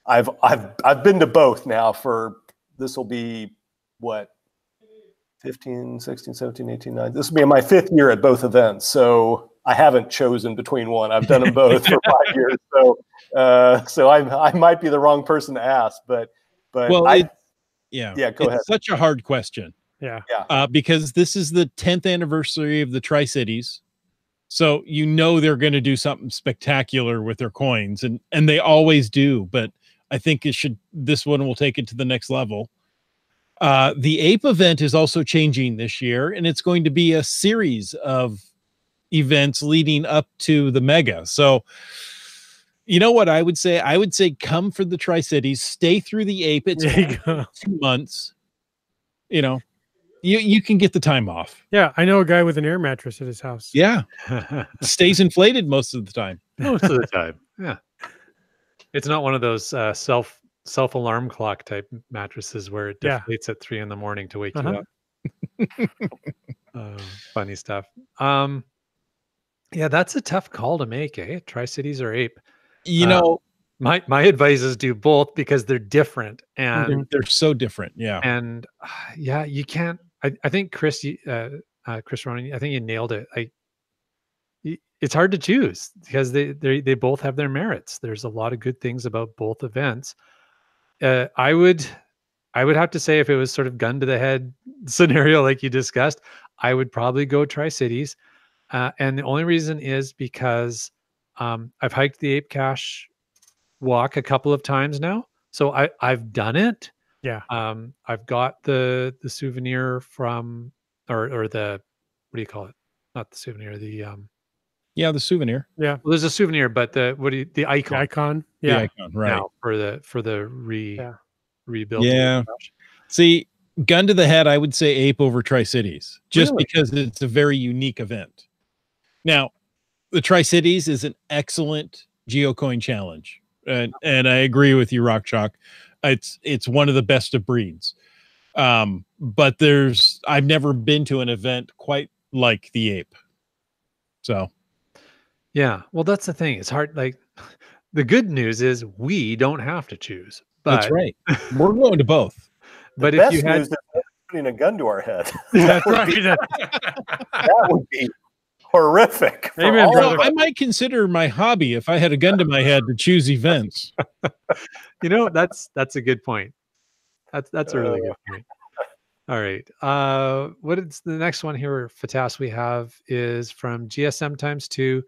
I've been to both now for, this will be what, 15, 16, 17, 18, 19. This will be my 5th year at both events. So I haven't chosen between one. I've done them both for 5 years. So I might be the wrong person to ask, but
well, go ahead. It's such a hard question.
Yeah.
Because this is the 10th anniversary of the Tri-Cities. So they're going to do something spectacular with their coins, and they always do, but I think this one will take it to the next level. The Ape event is also changing this year, and it's going to be a series of events leading up to the mega. So you know what I would say? I would say come for the Tri-Cities, stay through the Ape. It's 2 months. You can get the time off.
Yeah, I know a guy with an air mattress at his house.
Yeah. Stays inflated most of the time.
Most of the time. Yeah. It's not one of those self-alarm clock type mattresses where it deflates at 3 a.m. to wake you up. Funny stuff. Yeah, that's a tough call to make, eh? Tri-Cities or Ape.
You know,
My advice is do both because they're different, and
they're so different. Yeah.
yeah, you can't. I think Chris Ronan, I think you nailed it. It's hard to choose because they both have their merits. There's a lot of good things about both events. I would have to say if it was sort of gun to the head scenario like you discussed, I would probably go Tri-Cities. And the only reason is because I've hiked the Ape Cache walk a couple of times now. So I've done it.
Yeah.
I've got the souvenir from or the what do you call it? Not the souvenir,
Yeah. The souvenir.
Yeah.
well, there's a souvenir, but the
The
icon
icon.
The
Yeah.
icon. Right.
now for the
Yeah.
rebuilt
Yeah.
Ape Cache.
See, gun to the head, I would say Ape over Tri-Cities, just
Really?
because it's a very unique event. Now, the Tri-Cities is an excellent geocoin challenge, and I agree with you, RockChalk. It's one of the best of breeds. But I've never been to an event quite like the Ape. So
Yeah. Well, that's the thing. It's hard. Like the good news is we don't have to choose.
that's
But
right. We're going to both.
The
but if you
best
had
news is putting a gun to our head.
That's right.
That would be horrific. For
Amen,
all
brother.
of us.
I might consider my hobby if I had a gun to my head to choose events.
that's a good point. That's a really good point. All right. What is the next one here, Fatas, we have is from GSM times 2.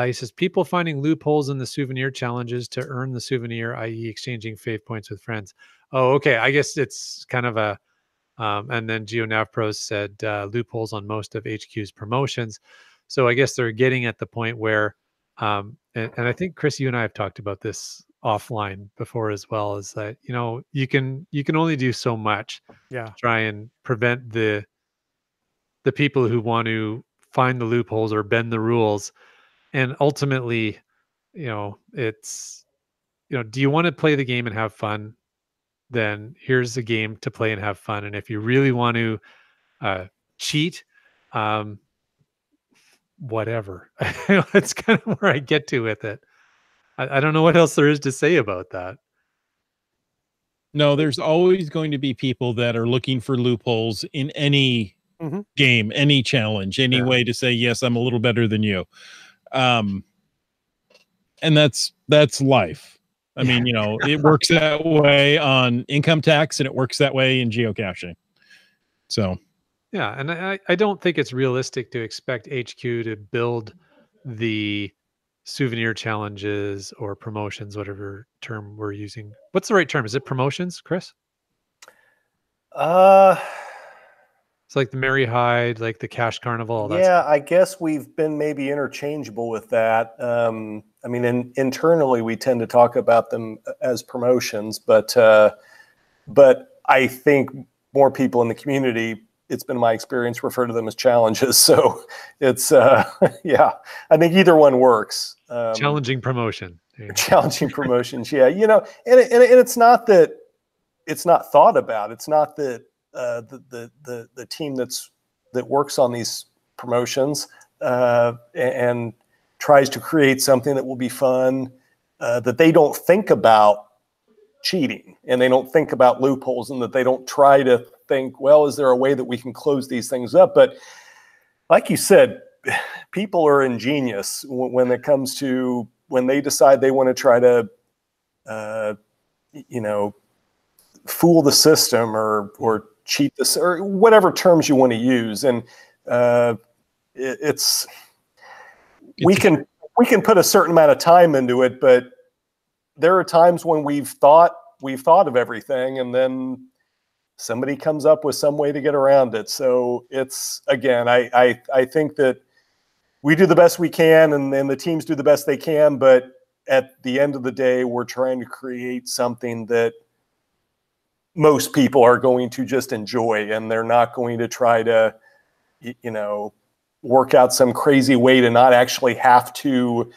He says people finding loopholes in the souvenir challenges to earn the souvenir, i.e., exchanging fave points with friends. Oh, okay. I guess it's kind of a. And then GeoNavPros said loopholes on most of HQ's promotions. So I guess they're getting at the point where, and I think Chris, you and I have talked about this offline before as well. Is that you can only do so much
Yeah.
to try and prevent the people who want to find the loopholes or bend the rules, and ultimately, it's do you want to play the game and have fun? Then here's a game to play and have fun. And if you really want to cheat, whatever. It's kind of where I get to with it. I don't know what else there is to say about that.
No, there's always going to be people that are looking for loopholes in any game, any challenge, any way to say, yes, I'm a little better than you. And that's life. I mean, it works that way on income tax and it works that way in geocaching. So,
yeah. And I don't think it's realistic to expect HQ to build the souvenir challenges or promotions, whatever term we're using. What's the right term? Is it promotions, Chris? It's like the Merry Hyde, like the Cash Carnival.
Yeah, I guess we've been maybe interchangeable with that. I mean, internally we tend to talk about them as promotions, but I think more people in the community, it's been my experience, refer to them as challenges. So it's yeah, I think either one works.
Challenging promotion.
Challenging promotions, yeah. And it's not that it's not thought about. It's not that the team that works on these promotions and tries to create something that will be fun, that they don't think about cheating and they don't think about loopholes, and that they don't try to think, well, is there a way that we can close these things up? But like you said, people are ingenious when it comes to when they decide they want to try to fool the system or cheat this, or whatever terms you want to use. And we can put a certain amount of time into it, but there are times when we've thought of everything, and then somebody comes up with some way to get around it. So it's, again, I think that we do the best we can, and then the teams do the best they can, but at the end of the day, we're trying to create something that most people are going to just enjoy, and they're not going to try to, work out some crazy way to not actually have to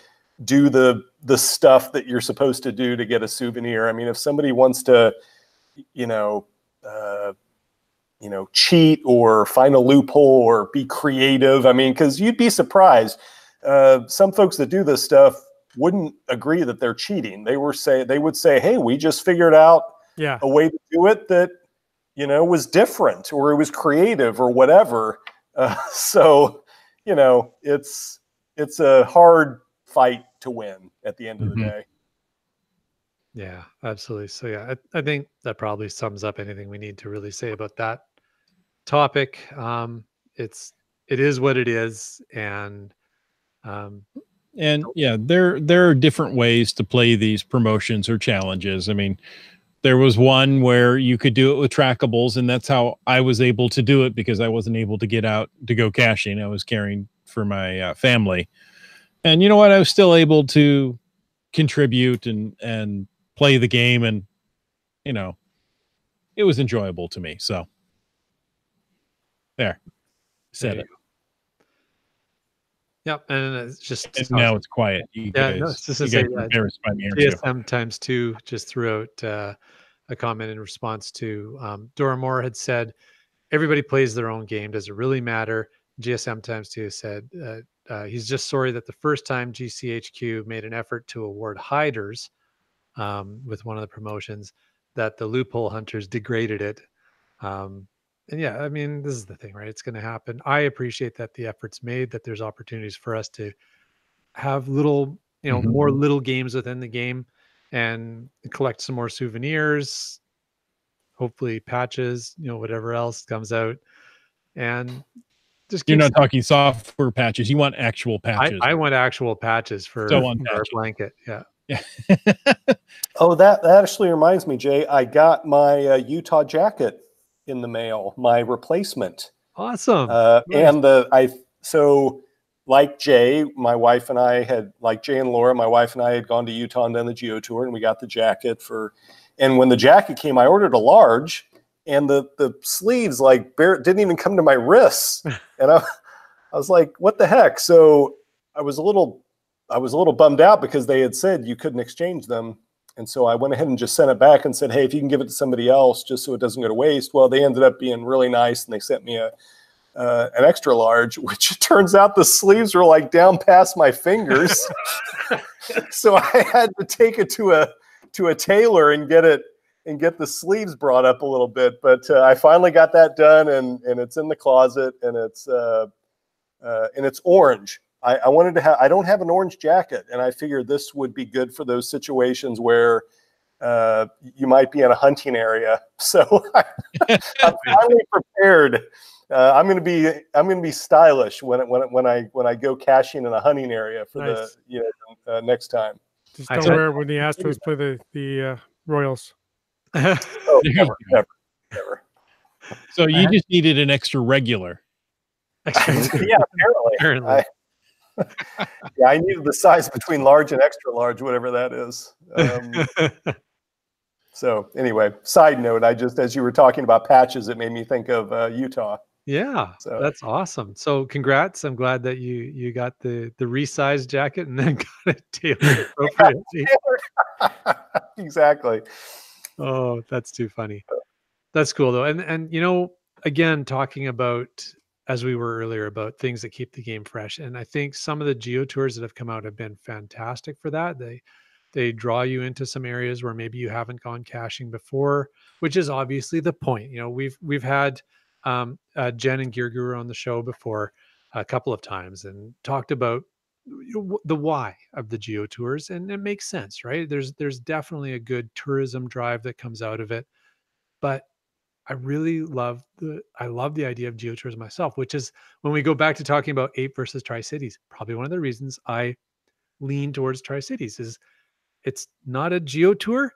do the stuff that you're supposed to do to get a souvenir. I mean, if somebody wants to, cheat or find a loophole or be creative, I mean, because you'd be surprised. Some folks that do this stuff wouldn't agree that they're cheating. They would say, hey, we just figured out a way to do it that, was different, or it was creative, or whatever. So, it's a hard fight to win at the end of the day.
Yeah, absolutely. So yeah, I think that probably sums up anything we need to really say about that topic. It is what it is, and
yeah, there are different ways to play these promotions or challenges. I mean, there was one where you could do it with trackables, and that's how I was able to do it, because I wasn't able to get out to go caching. I was caring for my family, and you know what? I was still able to contribute and play the game, and it was enjoyable to me. So said it.
Yep, and it's just
And now it's quiet. You guys,
it's just
you
to say
guys are
that
embarrassed by me, aren't you?
GSM times 2 just threw out a comment in response to Dora Moore had said, everybody plays their own game. Does it really matter? GSM times 2 said he's just sorry that the first time GCHQ made an effort to award hiders with one of the promotions, that the loophole hunters degraded it. And yeah, I mean, this is the thing, right? It's going to happen. I appreciate that the effort's made, that there's opportunities for us to have little, more little games within the game and collect some more souvenirs, hopefully patches, whatever else comes out. And just
You're not talking software patches. You want actual patches.
I want actual patches for our blanket. Yeah.
Oh, that actually reminds me, Jay. I got my Utah jacket in the mail, my replacement.
Awesome.
Nice. So like Jay, my wife and I had, like Jay and Laura, my wife and I had gone to Utah and done the geo tour, and we got the jacket and when the jacket came, I ordered a large, and the sleeves didn't even come to my wrists. And I was like, what the heck? So I was a little bummed out, because they had said you couldn't exchange them. And so I went ahead and just sent it back and said, hey, if you can give it to somebody else, just so it doesn't go to waste. Well, they ended up being really nice, and they sent me an extra large, which it turns out the sleeves were down past my fingers. So I had to take it to a tailor and get the sleeves brought up a little bit. But I finally got that done, and it's in the closet, and it's orange. I wanted to have. I don't have an orange jacket, and I figured this would be good for those situations where you might be in a hunting area. So I'm finally prepared. I'm going to be stylish when I go caching in a hunting area for the next time.
Just don't wear it when the Astros play the Royals.
Oh, never.
So you just needed an extra regular.
Yeah, apparently. I needed the size between large and extra large, whatever that is. So anyway, side note, as you were talking about patches, it made me think of Utah.
Yeah, so that's awesome. So congrats. I'm glad that you got the resized jacket and then got it tailored appropriately.
Exactly.
Oh, that's too funny. That's cool though. And again, talking about, as we were earlier, about things that keep the game fresh. And I think some of the geo tours that have come out have been fantastic for that. They draw you into some areas where maybe you haven't gone caching before, which is obviously the point. We've had Jen and Gear Guru on the show before a couple of times and talked about the why of the geo tours, and it makes sense, right? There's definitely a good tourism drive that comes out of it, but I really love the idea of geo tours myself, which is when we go back to talking about Ape versus Tri-Cities, probably one of the reasons I lean towards Tri-Cities is it's not a geo tour,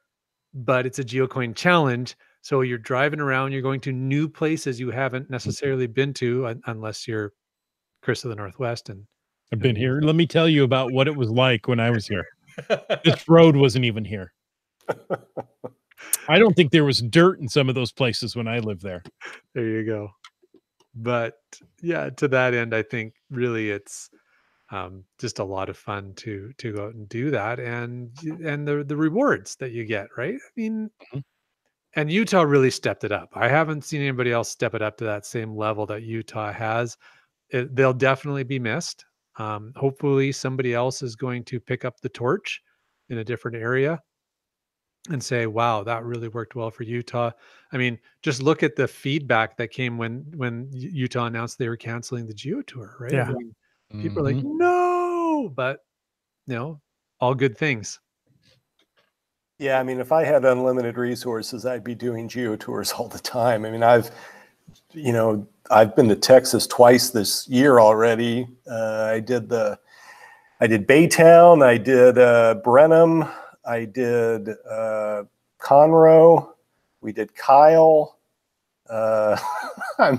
but it's a geocoin challenge. So you're driving around, you're going to new places you haven't necessarily been to, unless you're Chris of the Northwest. And
I've been here. Let me tell you about what it was like when I was here. This road wasn't even here. I don't think there was dirt in some of those places when I lived there.
There you go. But yeah, to that end, I think really it's just a lot of fun to go out and do that, and the rewards that you get, right? I mean, and Utah really stepped it up. I haven't seen anybody else step it up to that same level that Utah has. They'll definitely be missed. Hopefully somebody else is going to pick up the torch in a different area and say, wow, that really worked well for Utah. I mean, just look at the feedback that came when Utah announced they were canceling the Geo Tour, right? I
Yeah.
mean, people are like, no, but all good things.
Yeah, I mean, if I had unlimited resources, I'd be doing geotours all the time. I mean, I've been to Texas twice this year already. I did Baytown, I did Brenham, I did Conroe, we did Kyle. I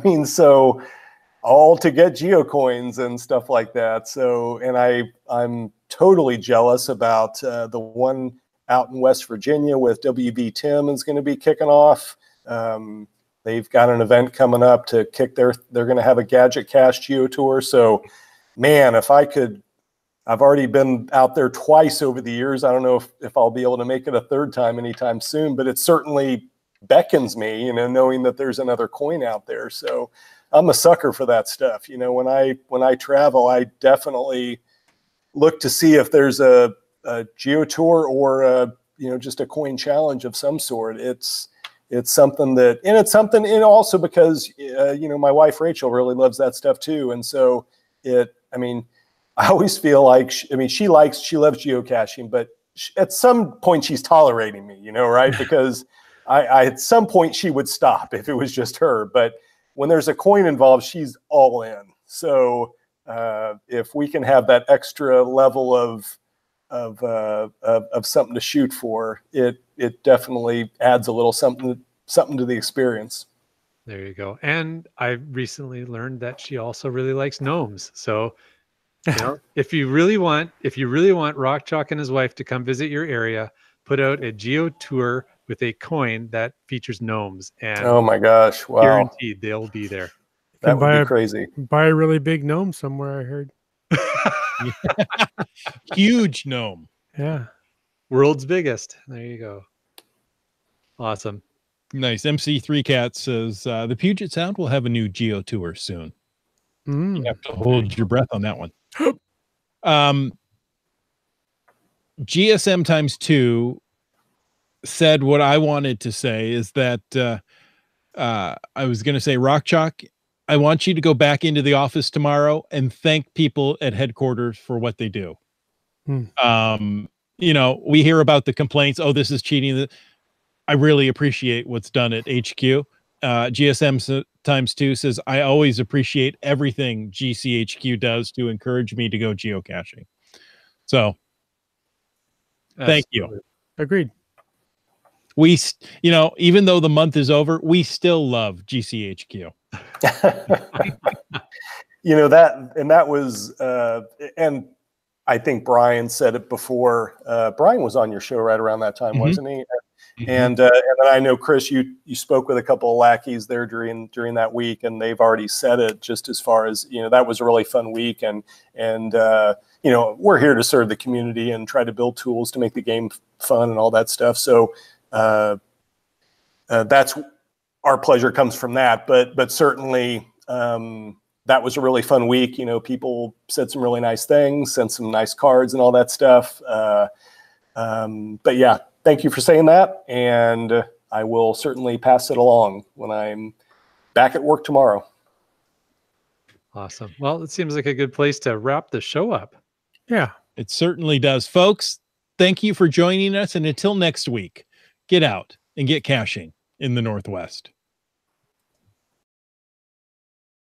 mean, so all to get geocoins and stuff like that. So, and I'm totally jealous about the one out in West Virginia with WB Tim is going to be kicking off. They've got an event coming up to kick they're going to have a Gadget Cache Geo Tour. So, man, if I could, I've already been out there twice over the years. I don't know if I'll be able to make it a third time anytime soon, but it certainly beckons me, knowing that there's another coin out there. So I'm a sucker for that stuff. When I travel, I definitely look to see if there's a Geo Tour or just a coin challenge of some sort. It's something that, and also because my wife Rachel really loves that stuff too, and so I always feel like she loves geocaching, but at some point she's tolerating me, right? Because I at some point she would stop if it was just her, but when there's a coin involved, she's all in. So if we can have that extra level of something to shoot for, it definitely adds a little something to the experience.
There you go. And I recently learned that she also really likes gnomes. So, if you really want RockChalk and his wife to come visit your area, put out a Geo Tour with a coin that features gnomes, and
oh my gosh, wow,
guaranteed they'll be there.
That would be crazy.
Buy a really big gnome somewhere, I heard.
Huge gnome.
Yeah.
World's biggest. There you go. Awesome.
Nice. MC3 Cat says the Puget Sound will have a new Geo Tour soon. You have to hold your breath on that one. GSM times 2 said what I wanted to say is that I was going to say, RockChalk, I want you to go back into the office tomorrow and thank people at headquarters for what they do. We hear about the complaints. Oh, this is cheating. I really appreciate what's done at HQ. GSM times 2 says, I always appreciate everything GCHQ does to encourage me to go geocaching. So thank you.
Agreed.
We, even though the month is over, we still love GCHQ.
That was, and I think Brian said it before. Brian was on your show right around that time, wasn't he? And then I know, Chris, you spoke with a couple of lackeys there during that week, and they've already said it, just as far as, that was a really fun week. And we're here to serve the community and try to build tools to make the game fun and all that stuff. So that's our pleasure comes from that. But certainly that was a really fun week. People said some really nice things, sent some nice cards and all that stuff. But yeah, thank you for saying that. And I will certainly pass it along when I'm back at work tomorrow.
Awesome. Well, it seems like a good place to wrap the show up.
Yeah,
it certainly does. Folks, thank you for joining us. And until next week, get out and get caching in the Northwest.